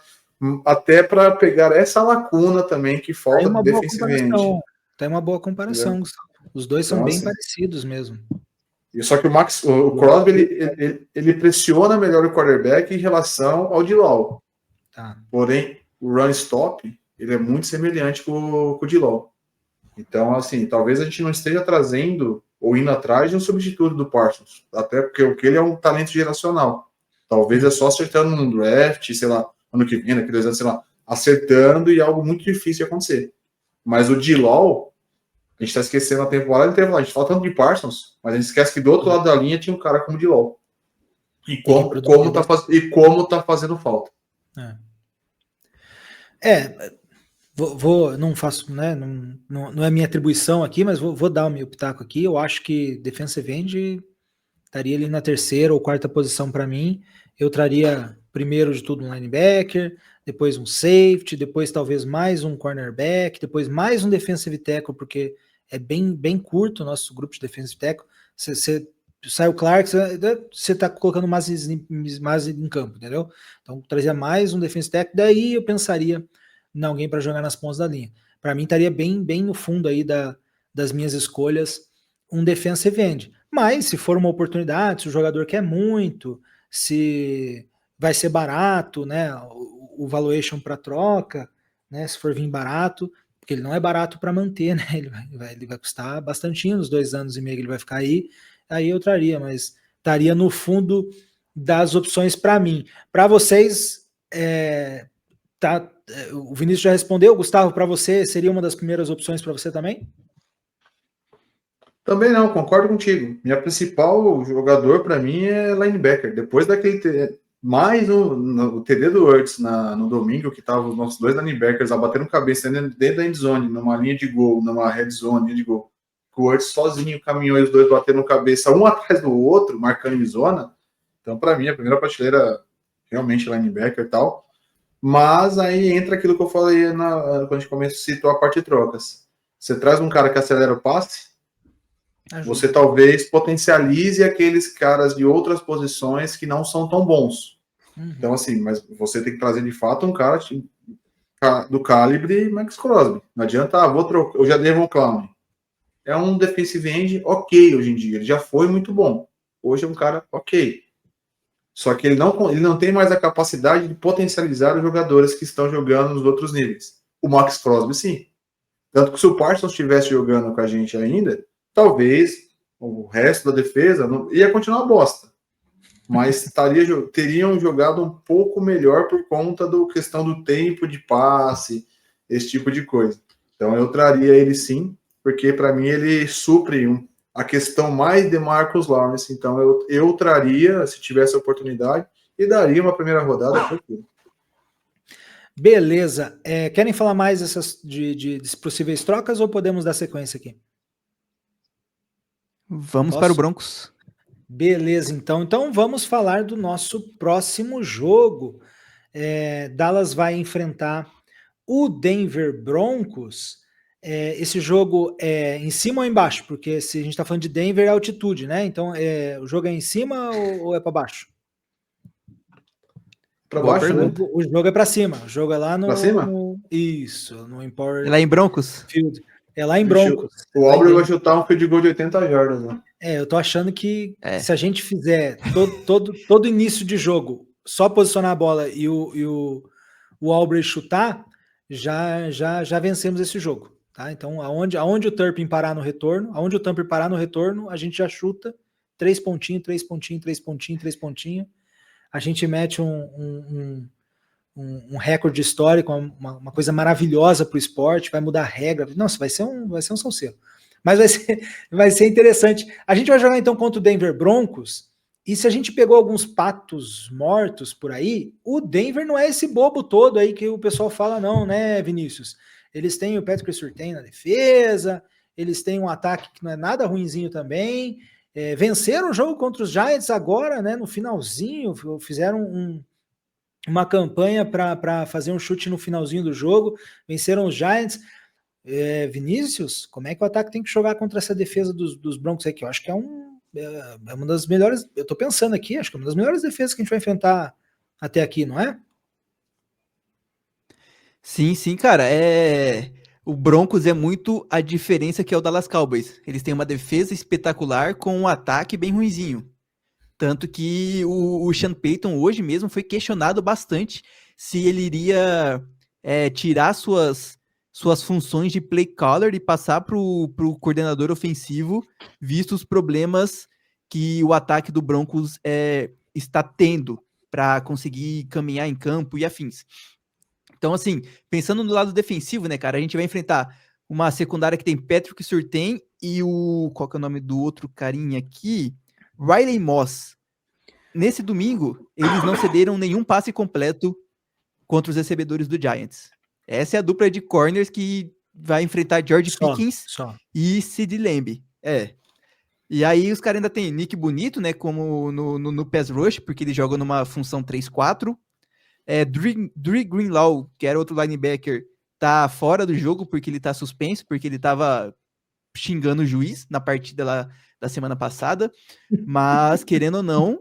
até para pegar essa lacuna também que falta de defensive end. Tem uma boa comparação, Gustavo. Os dois são bem parecidos mesmo. Só que o Crosby, ele pressiona melhor o quarterback em relação ao D-Law. Tá. Porém, o run stop, ele é muito semelhante com o D-Law. Então, assim, talvez a gente não esteja trazendo ou indo atrás de um substituto do Parsons. Até porque ele é um talento geracional. Talvez é só acertando num draft, sei lá, ano que vem, daqui 2 anos, sei lá, acertando e algo muito difícil de acontecer. Mas o D-Law, a gente está esquecendo a temporada inteira, a gente fala tanto de Parsons, mas a gente esquece que do outro lado da linha tinha um cara como D-Law. E como tá fazendo falta. Não faço, né? Não é minha atribuição aqui, mas vou dar o meu pitaco aqui. Eu acho que defensive end estaria ali na 3ª ou 4ª posição para mim. Eu traria primeiro de tudo um linebacker, depois um safety, depois talvez mais um cornerback, depois mais um defensive tackle, porque é bem curto o nosso grupo de defensive tackle. Você sai o Clark, você está colocando mais em campo, entendeu? Então trazia mais um defensive tackle, daí eu pensaria em alguém para jogar nas pontas da linha. Para mim estaria bem no fundo aí das minhas escolhas um defensive end. Mas se for uma oportunidade, se o jogador quer muito, se vai ser barato, né, o valuation para troca, né, se for vir barato, porque ele não é barato para manter, né, ele vai custar bastante nos 2 anos e meio que ele vai ficar aí eu traria, mas estaria no fundo das opções para mim. Para vocês, o Vinícius já respondeu, Gustavo, para você seria uma das primeiras opções para você também? Também não, concordo contigo. Minha principal jogador para mim é linebacker. Depois daquele mais o TD do Hurts no domingo, que tava os nossos 2 linebackers batendo cabeça dentro da endzone, numa linha de gol, numa red zone, linha de gol. O Hurts sozinho caminhou e os 2 batendo cabeça um atrás do outro, marcando em zona. Então, para mim, a primeira prateleira realmente linebacker e tal. Mas aí entra aquilo que eu falei quando a gente citou a parte de trocas. Você traz um cara que acelera o passe, você talvez potencialize aqueles caras de outras posições que não são tão bons. Então, assim, mas você tem que trazer de fato um cara do calibre Max Crosby. Não adianta, vou trocar, eu já devo um clown. É um defensive end ok hoje em dia, ele já foi muito bom. Hoje é um cara ok. Só que ele não tem mais a capacidade de potencializar os jogadores que estão jogando nos outros níveis. O Max Crosby, sim. Tanto que se o Parsons estivesse jogando com a gente ainda, talvez o resto da defesa ia continuar bosta. Mas teriam jogado um pouco melhor por conta da questão do tempo de passe, esse tipo de coisa. Então eu traria ele sim, porque para mim ele supre a questão mais de Marcus Lawrence. Então eu traria, se tivesse a oportunidade, e daria uma primeira rodada tranquilo. Beleza. Querem falar mais de possíveis trocas ou podemos dar sequência aqui? Vamos para o Broncos. Beleza, então vamos falar do nosso próximo jogo. Dallas vai enfrentar o Denver Broncos. Esse jogo é em cima ou embaixo? Porque se a gente está falando de Denver, é altitude, né? Então, o jogo é em cima ou é para baixo? Para Boa baixo, né? pergunta. O jogo é para cima. O jogo é lá Pra cima? Isso, no Empower É lá em Broncos? Field. É lá em Vixe, Broncos. o Lá em Aubrey vai Denver. chutar um field goal de 80 jardas, né? Eu tô achando que É. se a gente fizer todo início de jogo só posicionar a bola o Aubrey chutar, já vencemos esse jogo. Tá? Então, aonde o Turpin parar no retorno, a gente já chuta 3 pontinhos, 3 pontinhos, 3 pontinhos, 3 pontinhos. A gente mete um recorde histórico, uma coisa maravilhosa para o esporte, vai mudar a regra. Nossa, vai ser um salseiro. Mas vai ser interessante. A gente vai jogar então contra o Denver Broncos, e se a gente pegou alguns patos mortos por aí, o Denver não é esse bobo todo aí que o pessoal fala, não, né, Vinícius? Eles têm o Patrick Surtain na defesa, eles têm um ataque que não é nada ruinzinho também. Venceram o jogo contra os Giants agora, né, no finalzinho, fizeram uma campanha para fazer um chute no finalzinho do jogo, venceram os Giants. Vinícius, como é que o ataque tem que jogar contra essa defesa dos Broncos aqui? Eu acho que é uma das melhores, eu tô pensando aqui, acho que é uma das melhores defesas que a gente vai enfrentar até aqui, não é? Sim, sim, cara. O Broncos é muito a diferença que é o Dallas Cowboys. Eles têm uma defesa espetacular com um ataque bem ruinzinho. Tanto que o Sean Payton hoje mesmo foi questionado bastante se ele iria tirar suas funções de play caller e passar para o coordenador ofensivo, visto os problemas que o ataque do Broncos está tendo para conseguir caminhar em campo e afins. Então, assim, pensando no lado defensivo, né, cara, a gente vai enfrentar uma secundária que tem Patrick Surtain e qual que é o nome do outro carinha aqui? Riley Moss. Nesse domingo, eles não cederam nenhum passe completo contra os recebedores do Giants. Essa é a dupla de corners que vai enfrentar George Pickens e Sid Lamb. E aí os caras ainda tem Nick Bonito, né, como no pass rush, porque ele joga numa função 3-4. Dre Greenlaw, que era outro linebacker, tá fora do jogo porque ele tá suspenso, porque ele tava xingando o juiz na partida lá da semana passada. Mas, querendo ou não,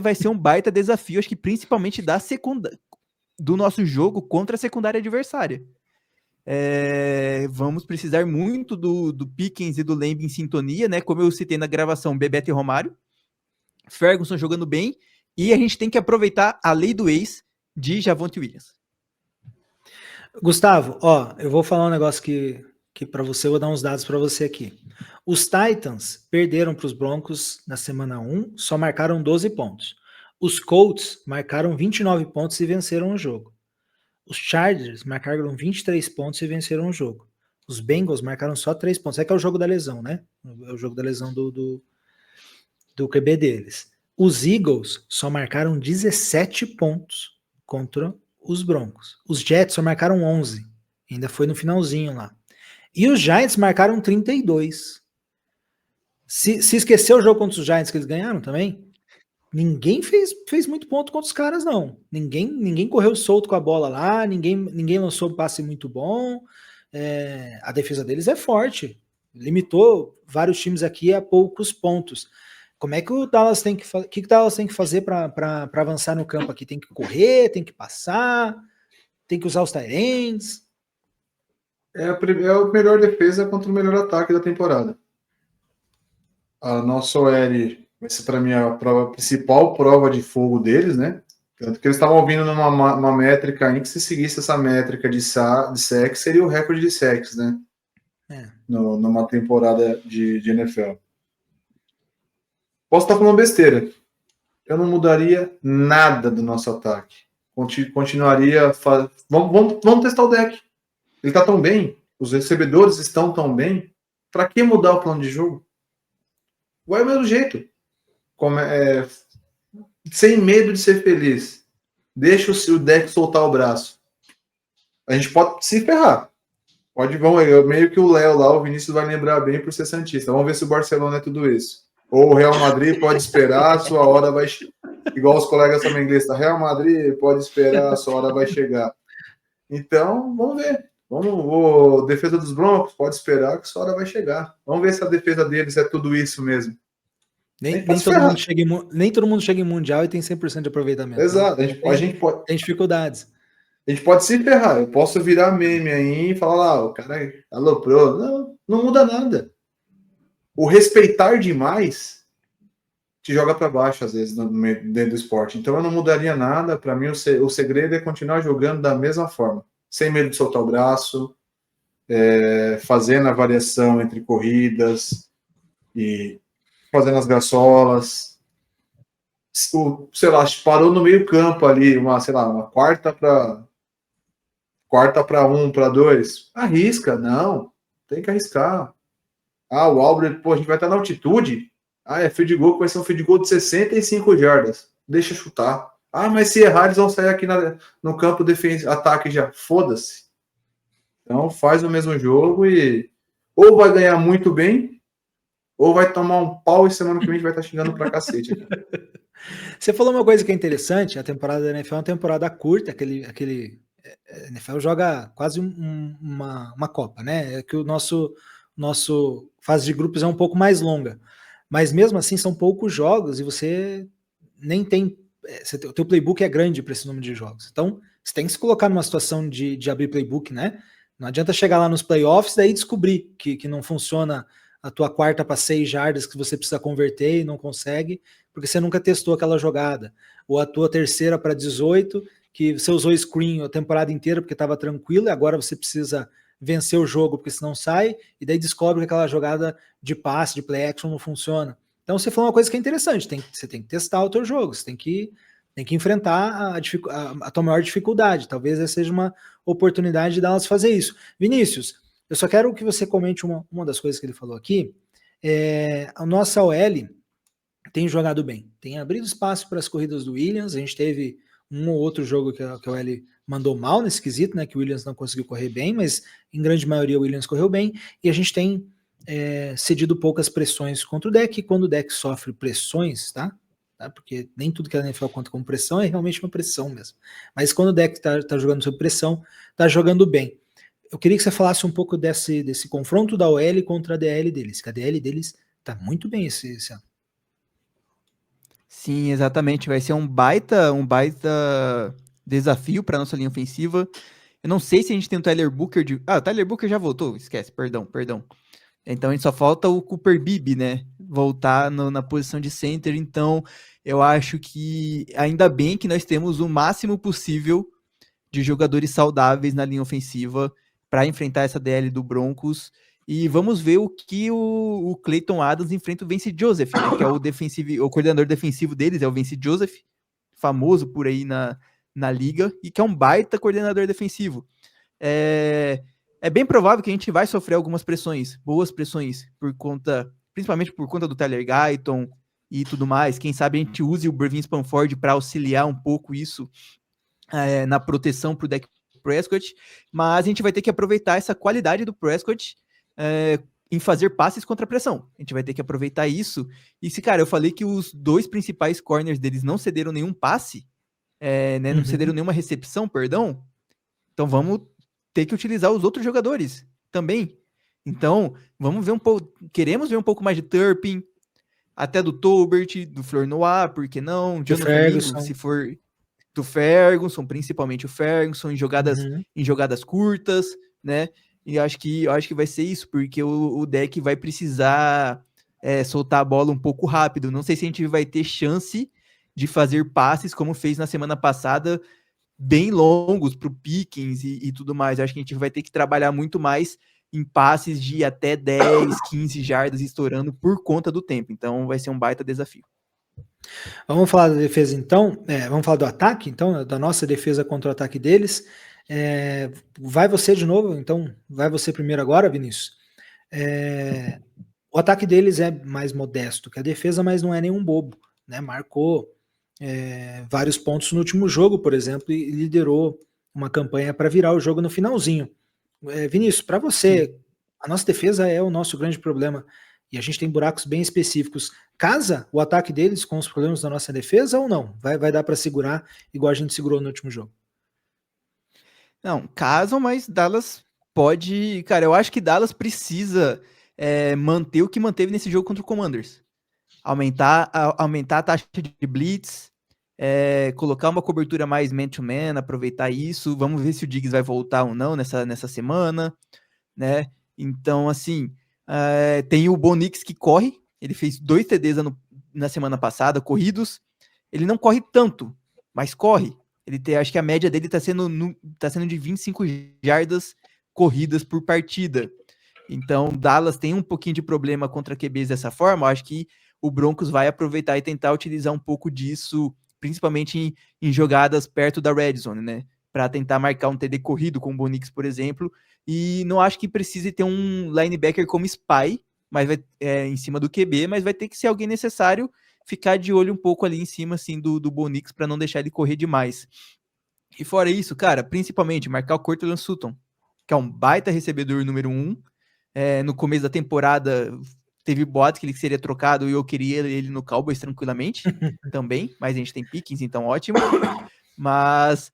vai ser um baita desafio, acho que principalmente do nosso jogo contra a secundária adversária. Vamos precisar muito do Pickens e do Lamb em sintonia, né? Como eu citei na gravação, Bebeto e Romário. Ferguson jogando bem. E a gente tem que aproveitar a lei do ex de Javonte Williams. Gustavo, eu vou falar um negócio que para você, eu vou dar uns dados para você aqui. Os Titans perderam para os Broncos na semana 1, só marcaram 12 pontos. Os Colts marcaram 29 pontos e venceram o jogo. Os Chargers marcaram 23 pontos e venceram o jogo. Os Bengals marcaram só 3 pontos. É o jogo da lesão, né? É o jogo da lesão do QB deles. Os Eagles só marcaram 17 pontos contra os Broncos. Os Jets só marcaram 11. Ainda foi no finalzinho lá. E os Giants marcaram 32. Se esqueceu o jogo contra os Giants que eles ganharam também, ninguém fez muito ponto contra os caras, não. Ninguém correu solto com a bola lá, ninguém lançou um passe muito bom. A defesa deles é forte. Limitou vários times aqui a poucos pontos. Como é que o Dallas tem que fazer? O que o Dallas tem que fazer para avançar no campo aqui? Tem que correr, tem que passar, tem que usar os tight ends. É a melhor defesa contra o melhor ataque da temporada. A nossa OL vai ser, para mim, a principal prova de fogo deles, né? Tanto que eles estavam vindo numa métrica aí que, se seguisse essa métrica de sacks, seria o recorde de sacks, né? Numa temporada de NFL. Posso estar falando besteira. Eu não mudaria nada do nosso ataque. Continuaria. Vamos testar o deck. Ele está tão bem. Os recebedores estão tão bem. Para que mudar o plano de jogo? Vai do mesmo jeito. Sem medo de ser feliz. Deixa o deck soltar o braço. A gente pode se ferrar. Meio que o Léo lá, o Vinícius vai lembrar bem por ser santista. Vamos ver se o Barcelona é tudo isso. Ou o Real Madrid pode esperar, a sua hora vai chegar. Igual os colegas também ingleses, Real Madrid pode esperar, a sua hora vai chegar. Então, vamos ver. Defesa dos Broncos pode esperar que a sua hora vai chegar. Vamos ver se a defesa deles é tudo isso mesmo. Nem pode se todo mundo ferrar. nem todo mundo chega em Mundial e tem 100% de aproveitamento. Exato. Né? Tem dificuldades. A gente pode se ferrar. Eu posso virar meme aí e falar lá, o cara aloprou. Não muda nada. O respeitar demais te joga para baixo, às vezes, dentro do esporte. Então eu não mudaria nada. Para mim, o segredo é continuar jogando da mesma forma. Sem medo de soltar o braço, fazendo a variação entre corridas e fazendo as graçolas. Sei lá, parou no meio campo ali, uma quarta para 1, para 2. Arrisca, não. Tem que arriscar. O Albert, a gente vai estar na altitude. É field goal, que vai ser um field goal de 65 jardas. Deixa chutar. Mas se errar, eles vão sair aqui no campo ataque já. Foda-se. Então faz o mesmo jogo e ou vai ganhar muito bem, ou vai tomar um pau e semana que vem a gente vai estar xingando pra cacete aqui. Você falou uma coisa que é interessante, a temporada da NFL é uma temporada curta, a NFL joga quase uma Copa, né? É que o nosso fase de grupos é um pouco mais longa. Mas mesmo assim são poucos jogos e você nem tem. O teu playbook é grande para esse número de jogos. Então, você tem que se colocar numa situação de abrir playbook, né? Não adianta chegar lá nos playoffs e daí descobrir que não funciona a tua quarta para 6 jardas que você precisa converter e não consegue, porque você nunca testou aquela jogada. Ou a tua terceira para 18, que você usou screen a temporada inteira porque estava tranquilo e agora você precisa vencer o jogo porque senão sai, e daí descobre que aquela jogada de passe, de play action não funciona. Então você falou uma coisa que é interessante, você tem que testar o teu jogo, você tem que enfrentar a tua maior dificuldade. Talvez essa seja uma oportunidade de elas fazer isso. Vinícius, eu só quero que você comente uma das coisas que ele falou aqui. A nossa OL tem jogado bem, tem abrido espaço para as corridas do Williams, a gente teve um ou outro jogo que a OL mandou mal nesse quesito, né, que o Williams não conseguiu correr bem, mas em grande maioria o Williams correu bem, e a gente tem cedido poucas pressões contra o deck, e quando o deck sofre pressões, tá? Porque nem tudo que a NFL conta como pressão é realmente uma pressão mesmo, mas quando o deck tá jogando sob pressão, tá jogando bem. Eu queria que você falasse um pouco desse confronto da OL contra a DL deles, que a DL deles tá muito bem esse ano. Sim, exatamente. Vai ser um baita desafio para nossa linha ofensiva. Eu não sei se a gente tem o Tyler Booker o Tyler Booker já voltou, esquece, perdão. Então a gente só falta o Cooper Beebe, né? Voltar na posição de center. Então eu acho que ainda bem que nós temos o máximo possível de jogadores saudáveis na linha ofensiva para enfrentar essa DL do Broncos. E vamos ver o que o Clayton Adams enfrenta o Vince Joseph, né, que é o coordenador defensivo deles, é o Vince Joseph, famoso por aí na liga, e que é um baita coordenador defensivo. É bem provável que a gente vai sofrer algumas pressões, boas pressões, principalmente por conta do Tyler Guyton e tudo mais. Quem sabe a gente use o Brevin Spanford para auxiliar um pouco isso na proteção para o Dak Prescott, mas a gente vai ter que aproveitar essa qualidade do Prescott em fazer passes contra a pressão. A gente vai ter que aproveitar isso. E eu falei que os 2 principais corners deles não cederam nenhum passe, né, não cederam nenhuma recepção, perdão. Então vamos ter que utilizar os outros jogadores também. Então, vamos ver queremos ver um pouco mais de Turpin, até do Tolbert, do Flournoy, por que não? Jonathan Mingo, se for do Ferguson, principalmente o Ferguson, em jogadas curtas, né? E eu acho que vai ser isso, porque o deck vai precisar soltar a bola um pouco rápido. Não sei se a gente vai ter chance de fazer passes como fez na semana passada, bem longos para o Pickens e tudo mais. Eu acho que a gente vai ter que trabalhar muito mais em passes de até 10, 15 jardas estourando por conta do tempo. Então vai ser um baita desafio. Vamos falar da defesa então, vamos falar do ataque então, da nossa defesa contra o ataque deles. Vai você de novo, então vai você primeiro agora, Vinícius. O ataque deles é mais modesto que a defesa, mas não é nenhum bobo, né? Marcou vários pontos no último jogo, por exemplo, e liderou uma campanha para virar o jogo no finalzinho. Vinícius, para você, a nossa defesa é o nosso grande problema e a gente tem buracos bem específicos. Casa o ataque deles com os problemas da nossa defesa ou não? Vai dar para segurar igual a gente segurou no último jogo? Não, casam, mas Dallas pode... Cara, eu acho que Dallas precisa manter o que manteve nesse jogo contra o Commanders. aumentar a taxa de blitz, colocar uma cobertura mais man-to-man, aproveitar isso. Vamos ver se o Diggs vai voltar ou não nessa semana, né? Então, assim, tem o Bo Nix que corre, ele fez 2 TDs na semana passada, corridos. Ele não corre tanto, mas corre. Acho que a média dele tá sendo de 25 jardas corridas por partida. Então, Dallas tem um pouquinho de problema contra QBs dessa forma. Eu acho que o Broncos vai aproveitar e tentar utilizar um pouco disso, principalmente em jogadas perto da red zone, né? Para tentar marcar um TD corrido com o Bo Nix, por exemplo. E não acho que precise ter um linebacker como spy, mas em cima do QB, mas vai ter que ser alguém necessário ficar de olho um pouco ali em cima assim, do Bo Nix para não deixar ele correr demais. E fora isso, cara, principalmente marcar o Courtland Sutton, que é um baita recebedor número 1. No começo da temporada teve boato que ele seria trocado e eu queria ele no Cowboys tranquilamente também, mas a gente tem Pickens, então ótimo. Mas,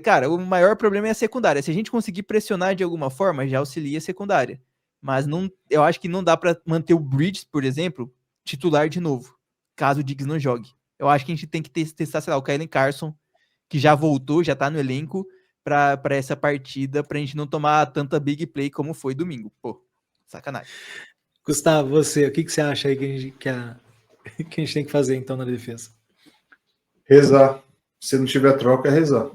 cara, o maior problema é a secundária. Se a gente conseguir pressionar de alguma forma, já auxilia a secundária. Mas eu acho que não dá para manter o Bridges, por exemplo, titular de novo, caso o Diggs não jogue. Eu acho que a gente tem que testar, sei lá, o Kylen Carson, que já voltou, já tá no elenco, para essa partida, pra gente não tomar tanta big play como foi domingo. Pô, sacanagem. Gustavo, você, o que você acha aí que a gente tem que fazer então na defesa? Rezar. Se não tiver troca, é rezar.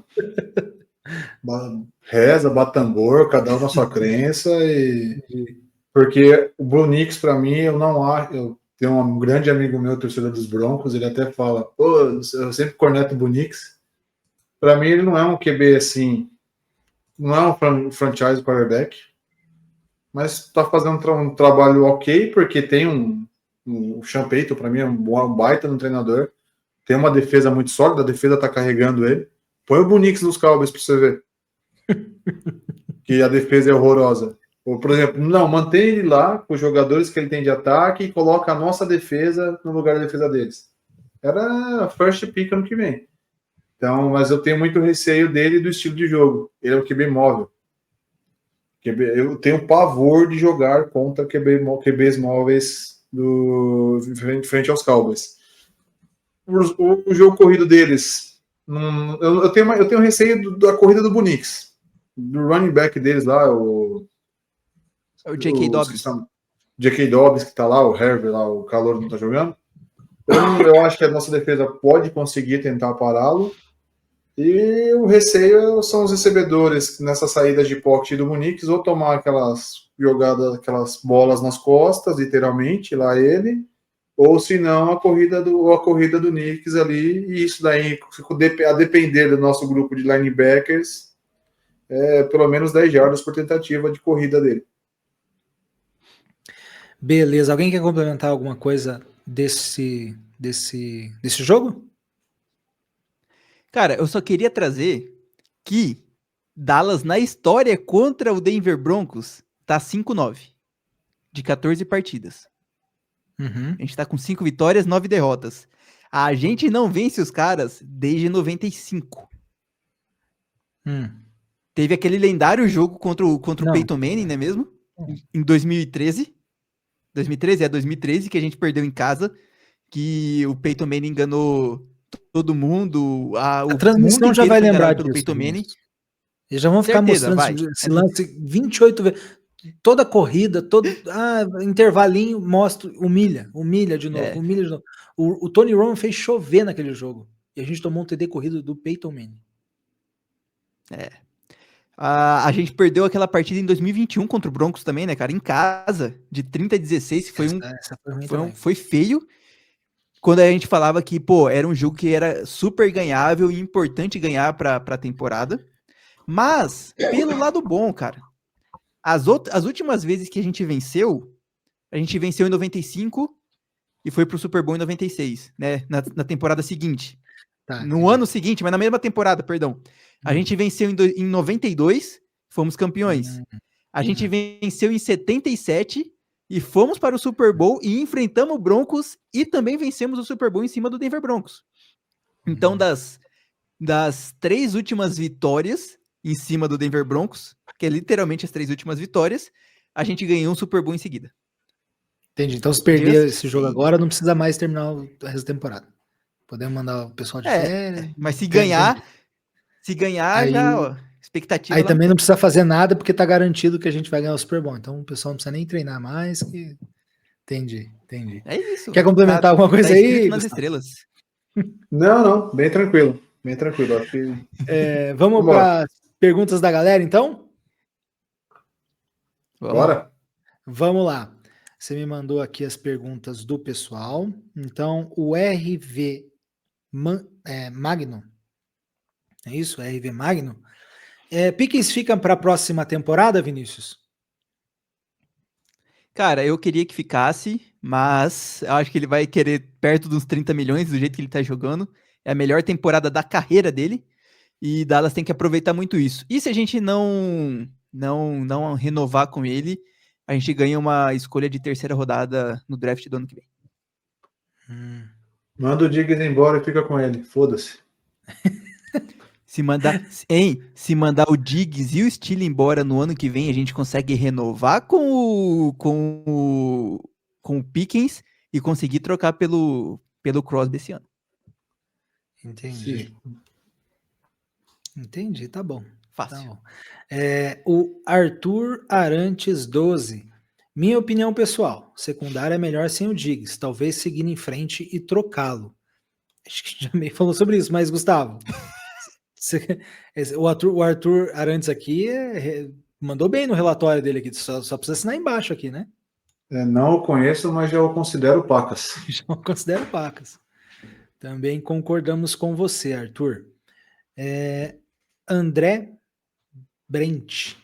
Reza, bate tambor, cada um na sua crença. Porque o Bo Nix, para mim, eu não acho. Eu tenho um grande amigo meu, torcedor dos Broncos, ele até fala: pô, eu sempre corneto o Bo Nix. Para mim, ele não é um QB assim. Não é um franchise quarterback. Mas está fazendo um trabalho ok, porque tem o Sean Payton, para mim, é um baita no treinador. Tem uma defesa muito sólida, a defesa está carregando ele. Põe o Bo Nix nos Cowboys para você ver. Que a defesa é horrorosa. Ou, por exemplo, não, mantém ele lá com os jogadores que ele tem de ataque e coloca a nossa defesa no lugar da defesa deles. Era a first pick ano que vem. Então, mas eu tenho muito receio dele e do estilo de jogo. Ele é um QB móvel. Eu tenho pavor de jogar contra QBs móveis frente aos Cowboys. O jogo corrido deles, eu tenho receio da corrida do Bo Nix, do running back deles lá, o J.K. Dobbins. J.K. Dobbins que tá lá, o Herbert lá, o calor não tá jogando. Eu acho que a nossa defesa pode conseguir tentar pará-lo. E o receio são os recebedores nessa saída de pocket do Munix, ou tomar aquelas jogadas, aquelas bolas nas costas, literalmente, lá ele, ou se não, a corrida do Nix ali, e isso daí, a depender do nosso grupo de linebackers, pelo menos 10 jardas por tentativa de corrida dele. Beleza, alguém quer complementar alguma coisa desse jogo? Cara, eu só queria trazer que Dallas, na história contra o Denver Broncos, tá 5-9 de 14 partidas. Uhum. A gente tá com 5 vitórias, 9 derrotas. A gente não vence os caras desde 95. Teve aquele lendário jogo contra o Peyton Manning, não é mesmo? Em 2013. 2013, que a gente perdeu em casa, que o Peyton Manning enganou todo mundo. A transmissão já vai lembrar disso. Peyton Manning. Eles já vão ficar mostrando esse lance 28 vezes. Toda corrida, intervalinho, mostra, humilha de novo, humilha de novo. O Tony Romo fez chover naquele jogo. E a gente tomou um TD corrido do Peyton Manning. A gente perdeu aquela partida em 2021 contra o Broncos também, né, cara? Em casa, de 30-16. Foi feio. Quando a gente falava que, pô, era um jogo que era super ganhável e importante ganhar pra temporada. Mas, pelo lado bom, cara, as últimas vezes que a gente venceu em 95 e foi pro Super Bowl em 96, né? Na temporada seguinte. No ano seguinte, mas na mesma temporada, perdão. A gente venceu em 92, fomos campeões. A gente venceu em 77 e fomos para o Super Bowl e enfrentamos o Broncos e também vencemos o Super Bowl em cima do Denver Broncos. Então, das 3 últimas vitórias em cima do Denver Broncos, que é literalmente as 3 últimas vitórias, a gente ganhou um Super Bowl em seguida. Entendi. Então, se perder Just esse jogo saying. agora, não precisa mais terminar o resto da temporada. Podemos mandar o pessoal de férias. Mas se Entendi. ganhar, já, Aí, ó, expectativa aí lá no também não topo. precisa fazer nada, porque tá garantido que a gente vai ganhar o Super Bowl. Então, o pessoal não precisa nem treinar mais. Entendi. É isso. Quer complementar alguma Tá coisa escrito aí, nas Gustavo? estrelas. Não, bem tranquilo. Bem tranquilo. Acho que. Vamos Vambora. para perguntas da galera, então? Vamos. Bora? Vamos lá. Você me mandou aqui as perguntas do pessoal. Então, o RV Magno, é isso? RV Magno. Pickens fica para a próxima temporada, Vinícius? Cara, eu queria que ficasse, mas eu acho que ele vai querer perto dos 30 milhões do jeito que ele tá jogando. É a melhor temporada da carreira dele. E Dallas tem que aproveitar muito isso. E se a gente não renovar com ele, a gente ganha uma escolha de terceira rodada no draft do ano que vem. Manda o Diggs embora e fica com ele. Foda-se. Se mandar o Diggs e o Steele embora no ano que vem, a gente consegue renovar com o Pickens e conseguir trocar pelo Crosby esse ano. Entendi. Entendi, tá bom. Fácil. Tá bom. O Arthur Arantes 12. Minha opinião pessoal, secundária é melhor sem o Diggs, talvez seguir em frente e trocá-lo. Acho que já meio falou sobre isso, mas Gustavo, o Arthur Arantes aqui mandou bem no relatório dele aqui, só precisa assinar embaixo aqui, né? Não o conheço, mas já o considero pacas. Já considero pacas. Também concordamos com você, Arthur. André Brent.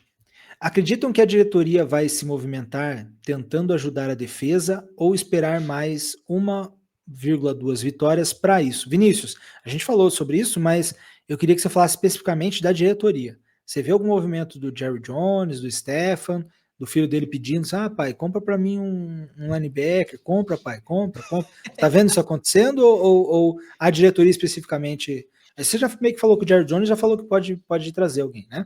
Acreditam que a diretoria vai se movimentar tentando ajudar a defesa ou esperar mais 1,2 vitórias para isso? Vinícius, a gente falou sobre isso, mas eu queria que você falasse especificamente da diretoria. Você vê algum movimento do Jerry Jones, do Stefan, do filho dele pedindo, pai, compra para mim um linebacker, compra, pai, compra. Tá vendo isso acontecendo ou a diretoria especificamente? Você já meio que falou que o Jerry Jones já falou que pode trazer alguém, né?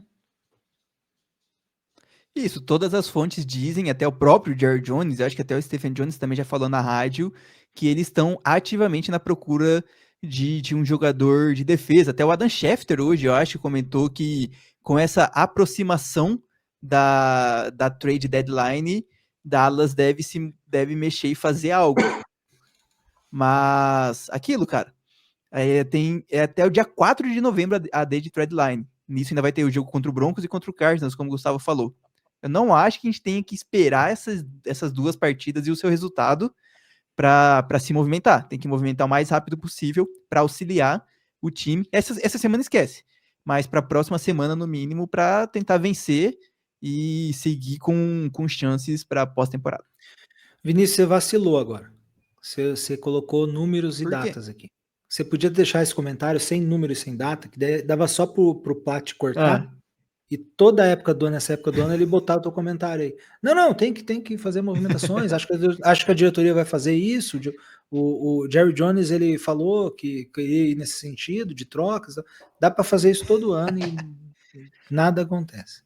Isso, todas as fontes dizem, até o próprio Jerry Jones, eu acho que até o Stephen Jones também já falou na rádio, que eles estão ativamente na procura de um jogador de defesa. Até o Adam Schefter hoje, eu acho, comentou que com essa aproximação da trade deadline, Dallas deve mexer e fazer algo. Mas aquilo, cara, tem até o dia 4 de novembro a day de deadline. Nisso ainda vai ter o jogo contra o Broncos e contra o Cardinals, como o Gustavo falou. Eu não acho que a gente tenha que esperar essas duas partidas e o seu resultado para se movimentar. Tem que movimentar o mais rápido possível para auxiliar o time. Essa semana esquece, mas para a próxima semana, no mínimo, para tentar vencer e seguir com chances para a pós-temporada. Vinícius, você vacilou agora. Você colocou números e Por quê? datas aqui. Você podia deixar esse comentário sem número e sem data, que dava só pro Plat cortar. E toda época do ano, nessa época do ano, ele botava o teu comentário aí. Não, tem que fazer movimentações. Acho que a diretoria vai fazer isso. O Jerry Jones, ele falou que ia ir nesse sentido, de trocas. Dá para fazer isso todo ano e nada acontece.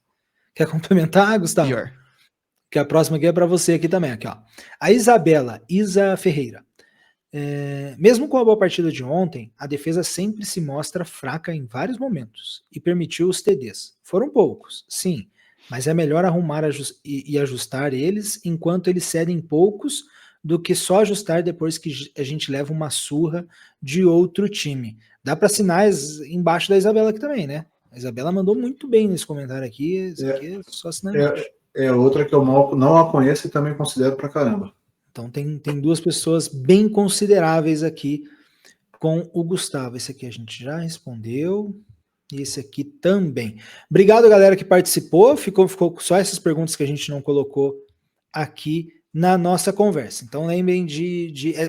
Quer complementar, Gustavo? Pior. Que a próxima aqui é para você aqui também. Aqui, ó. A Isabela Isa Ferreira. Mesmo com a boa partida de ontem, a defesa sempre se mostra fraca em vários momentos e permitiu os TDs. Foram poucos, sim, mas é melhor arrumar e ajustar eles enquanto eles cedem poucos do que só ajustar depois que a gente leva uma surra de outro time. Dá para assinar embaixo da Isabela aqui também, né? A Isabela mandou muito bem nesse comentário aqui. Esse aqui é só assinar embaixo. É outra que eu não a conheço e também considero pra caramba. Então tem duas pessoas bem consideráveis aqui com o Gustavo. Esse aqui a gente já respondeu. E esse aqui também. Obrigado, galera, que participou. Ficou só essas perguntas que a gente não colocou aqui na nossa conversa. Então lembrem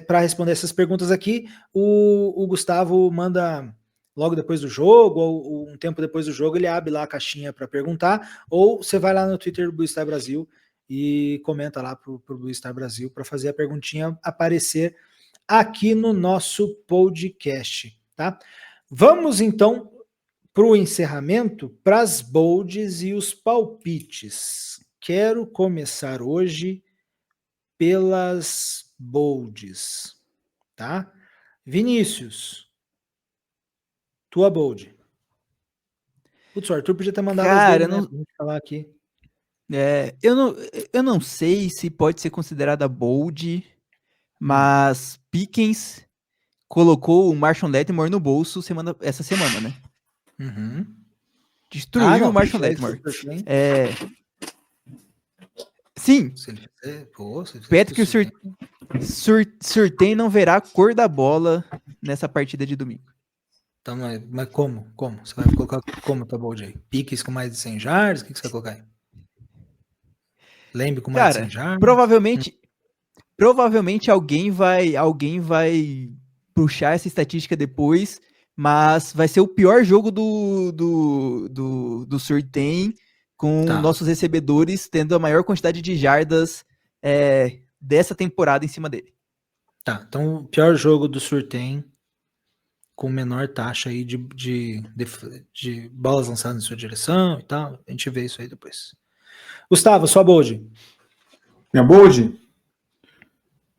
para responder essas perguntas aqui, o Gustavo manda logo depois do jogo, ou um tempo depois do jogo, ele abre lá a caixinha para perguntar, ou você vai lá no Twitter do Blue Star Brasil e comenta lá pro Blue Star Brasil para fazer a perguntinha aparecer aqui no nosso podcast, tá? Vamos então para o encerramento, para as bolds e os palpites. Quero começar hoje pelas bolds, tá? Vinícius, tua bold. Putz, o Arthur podia ter mandado as Cara, dele, né? Pra gente falar aqui. eu não sei se pode ser considerada bold, mas Pickens colocou o Marshon Lattimore no bolso essa semana, né? Uhum. Destruiu o Marshon Lattimore. Sim, Se ele fizer, pô, se ele Patrick fizer Surtain não verá a cor da bola nessa partida de domingo. Então, mas como? Como? Você vai colocar como tua bold aí? Piques com mais de 100 jardas? O que você vai colocar aí? Lembre com mais de 100 Cara, jardas? provavelmente alguém vai puxar essa estatística depois, mas vai ser o pior jogo do Surtain, com Tá. nossos recebedores tendo a maior quantidade de jardas dessa temporada em cima dele. Tá, então o pior jogo do Surtain com menor taxa aí de bolas lançadas em sua direção e tal. A gente vê isso aí depois. Gustavo, sua bold. Minha bold?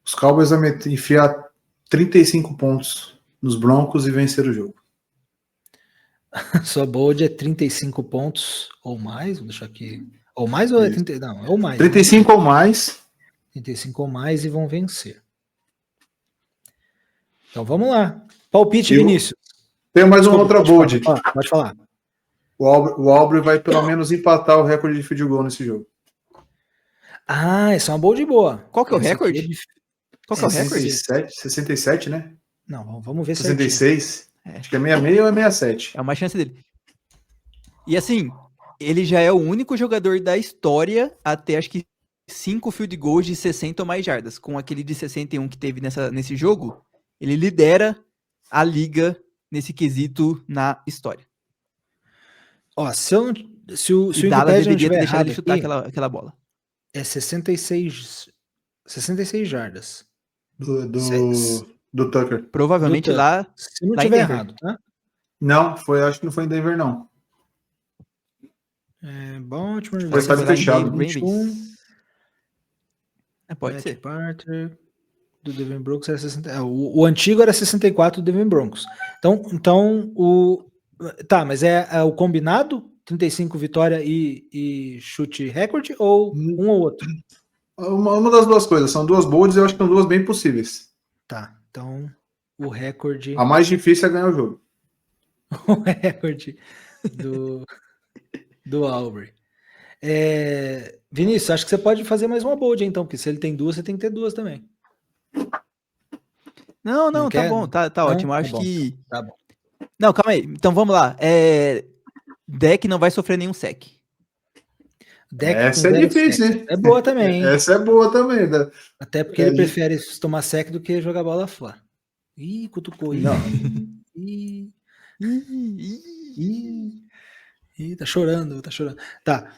Os Cowboys vão enfiar 35 pontos nos Broncos e vencer o jogo. Sua bold é 35 pontos ou mais? Vou deixar aqui. Ou mais ou é 30? Não, é ou mais. 35 ou mais. 35 ou mais e vão vencer. Então vamos lá. Palpite, Vinícius. Tem mais uma outra bold. Pode falar. O Aubrey vai pelo menos empatar o recorde de field goal nesse jogo. Ah, essa é uma bold boa. Qual que é o recorde? Qual que é o recorde? 67, né? Não, vamos ver 66. Acho que é 66 ou é 67. É uma chance dele. E assim, ele já é o único jogador da história a ter, acho que, 5 field goals de 60 ou mais jardas. Com aquele de 61 que teve nesse jogo, ele lidera a liga nesse quesito na história. Ó, se o Dallas Wikipedia não deveria tiver ter deixado errado ele chutar aqui, aquela bola. é 66 jardas. Do Tucker. Provavelmente lá. Se não lá tiver em Denver. errado, tá? Não, acho que não foi em Denver, não. Baltimore. Foi estádio fechado. 21. Pode ser. Parter, do Devin Broncos era 60. O antigo era 64 do Devin Broncos. Então tá, mas é o combinado? 35 vitória e chute recorde ou um ou outro? Uma das duas coisas. São duas bolds e eu acho que são duas bem possíveis. Tá, então o recorde. A mais difícil é ganhar o jogo. O recorde do Aubrey. Vinícius, acho que você pode fazer mais uma bold, então, porque se ele tem duas, você tem que ter duas também. Não, Não tá quer? bom, tá Não? ótimo. Tá Acho bom, que. Tá bom. Não, calma aí. Então vamos lá. Deck não vai sofrer nenhum sec. Essa é difícil, hein? É boa também, hein? Essa é boa também. Né? Até porque ele prefere tomar sec do que jogar bola fora. Ih, cutucou. Ih, tá chorando. Tá.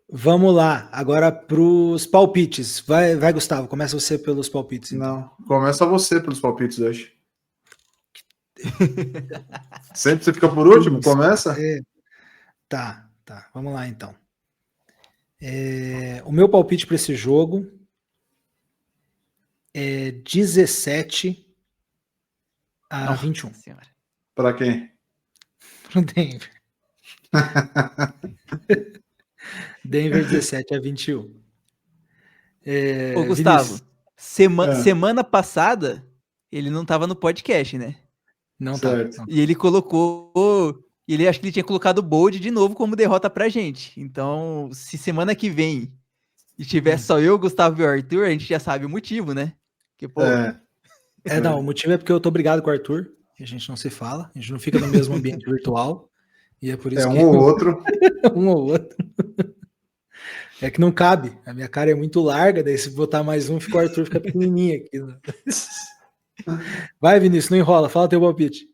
Vamos lá. Agora pros palpites. Vai, Gustavo. Começa você pelos palpites. Então. Não, começa você pelos palpites hoje. Sempre você fica por último? Começa? Tá. Vamos lá, então. O meu palpite para esse jogo é 17 a 21. Para quem? Pro Denver. Denver 17 a 21. Ô, Gustavo, semana passada ele não estava no podcast, né? Não tá. E ele colocou. Acho que ele tinha colocado o bold de novo como derrota pra gente. Então, se semana que vem e tiver só eu, Gustavo e o Arthur, a gente já sabe o motivo, né? Porque, pô. Não, o motivo é porque eu tô brigado com o Arthur. E a gente não se fala, a gente não fica no mesmo ambiente virtual. E é por isso que. Um ou outro. Um ou outro. É que não cabe. A minha cara é muito larga, daí se botar mais um, o Arthur fica pequenininho aqui. Né? Vai, Vinícius, não enrola. Fala teu palpite.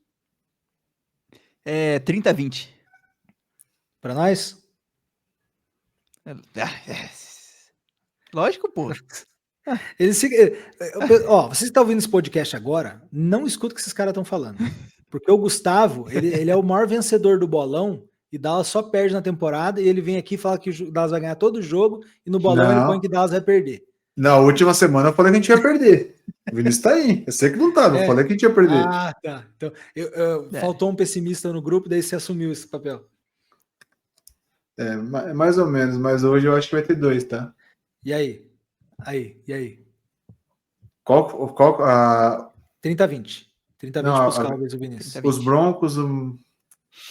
30 a 20. Pra nós? Lógico, pô. Vocês estão ouvindo esse podcast agora, não escuta o que esses caras estão falando. Porque o Gustavo, ele é o maior vencedor do bolão e Dallas só perde na temporada, e ele vem aqui e fala que o Dallas vai ganhar todo o jogo, e no bolão ele põe que Dallas vai perder. Na última semana eu falei que a gente ia perder. O Vinícius tá aí. Eu sei que não tava, eu falei que a gente ia perder. Ah, tá. Então, faltou um pessimista no grupo, daí você assumiu esse papel. Mais ou menos, mas hoje eu acho que vai ter 2, tá? E aí? E aí? Qual 30-20. 30-20 para os Cowboys, o Vinícius. Os Broncos,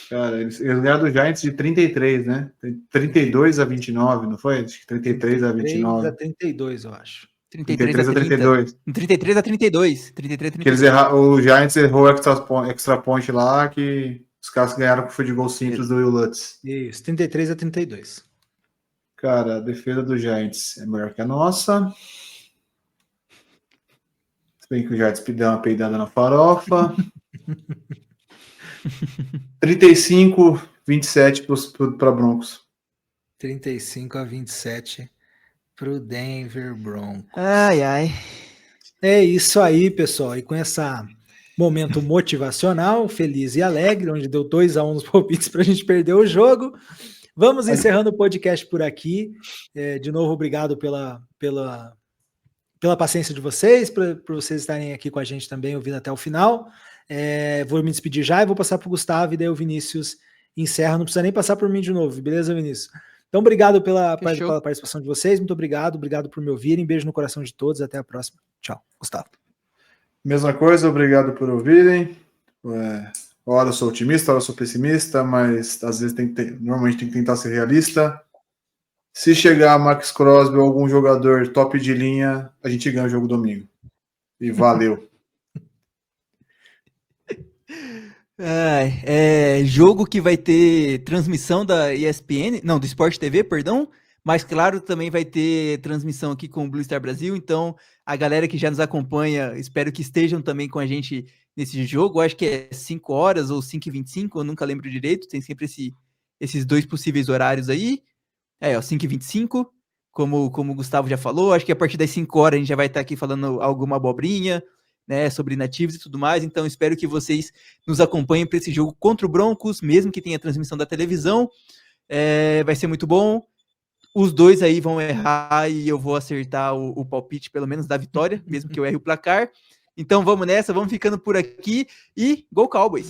cara, eles ganharam do Giants de 33, né? 32-29, não foi? Acho que 33-29. 33-32, eu acho. 33-32. 33-32. 33-32. Que o Giants errou o extra point lá, que os caras ganharam com o field goal simples do Will Lutz. Isso, 33-32. Cara, a defesa do Giants é melhor que a nossa. Se bem que o Giants deu uma peidada na farofa. 35-27 para Broncos. 35-27 para o Denver Broncos. Ai. É isso aí, pessoal. E com esse momento motivacional, feliz e alegre, onde deu 2-1 nos palpites para a gente perder o jogo, vamos encerrando o podcast por aqui. De novo, obrigado pela paciência de vocês, por vocês estarem aqui com a gente também, ouvindo até o final. Vou me despedir já e vou passar para o Gustavo, e daí o Vinícius encerra. Não precisa nem passar por mim de novo, beleza, Vinícius? Então, obrigado pela participação de vocês, muito obrigado por me ouvirem, beijo no coração de todos, até a próxima. Tchau, Gustavo. Mesma coisa, obrigado por ouvirem. Hora eu sou otimista, hora eu sou pessimista, mas às vezes normalmente tem que tentar ser realista. Se chegar Max Crosby ou algum jogador top de linha, a gente ganha o jogo domingo. E valeu. Jogo que vai ter transmissão da ESPN, não, do Sport TV, perdão, mas claro, também vai ter transmissão aqui com o Blue Star Brasil, então a galera que já nos acompanha, espero que estejam também com a gente nesse jogo, acho que é 5 horas ou 5h25, eu nunca lembro direito, tem sempre esses 2 possíveis horários aí, 5h25, como o Gustavo já falou, acho que a partir das 5 horas a gente já vai estar aqui falando alguma abobrinha, né, sobre nativos e tudo mais, então espero que vocês nos acompanhem para esse jogo contra o Broncos, mesmo que tenha transmissão da televisão, vai ser muito bom, os dois aí vão errar e eu vou acertar o palpite, pelo menos da vitória, mesmo que eu erre o placar, então vamos nessa, vamos ficando por aqui e Go Cowboys!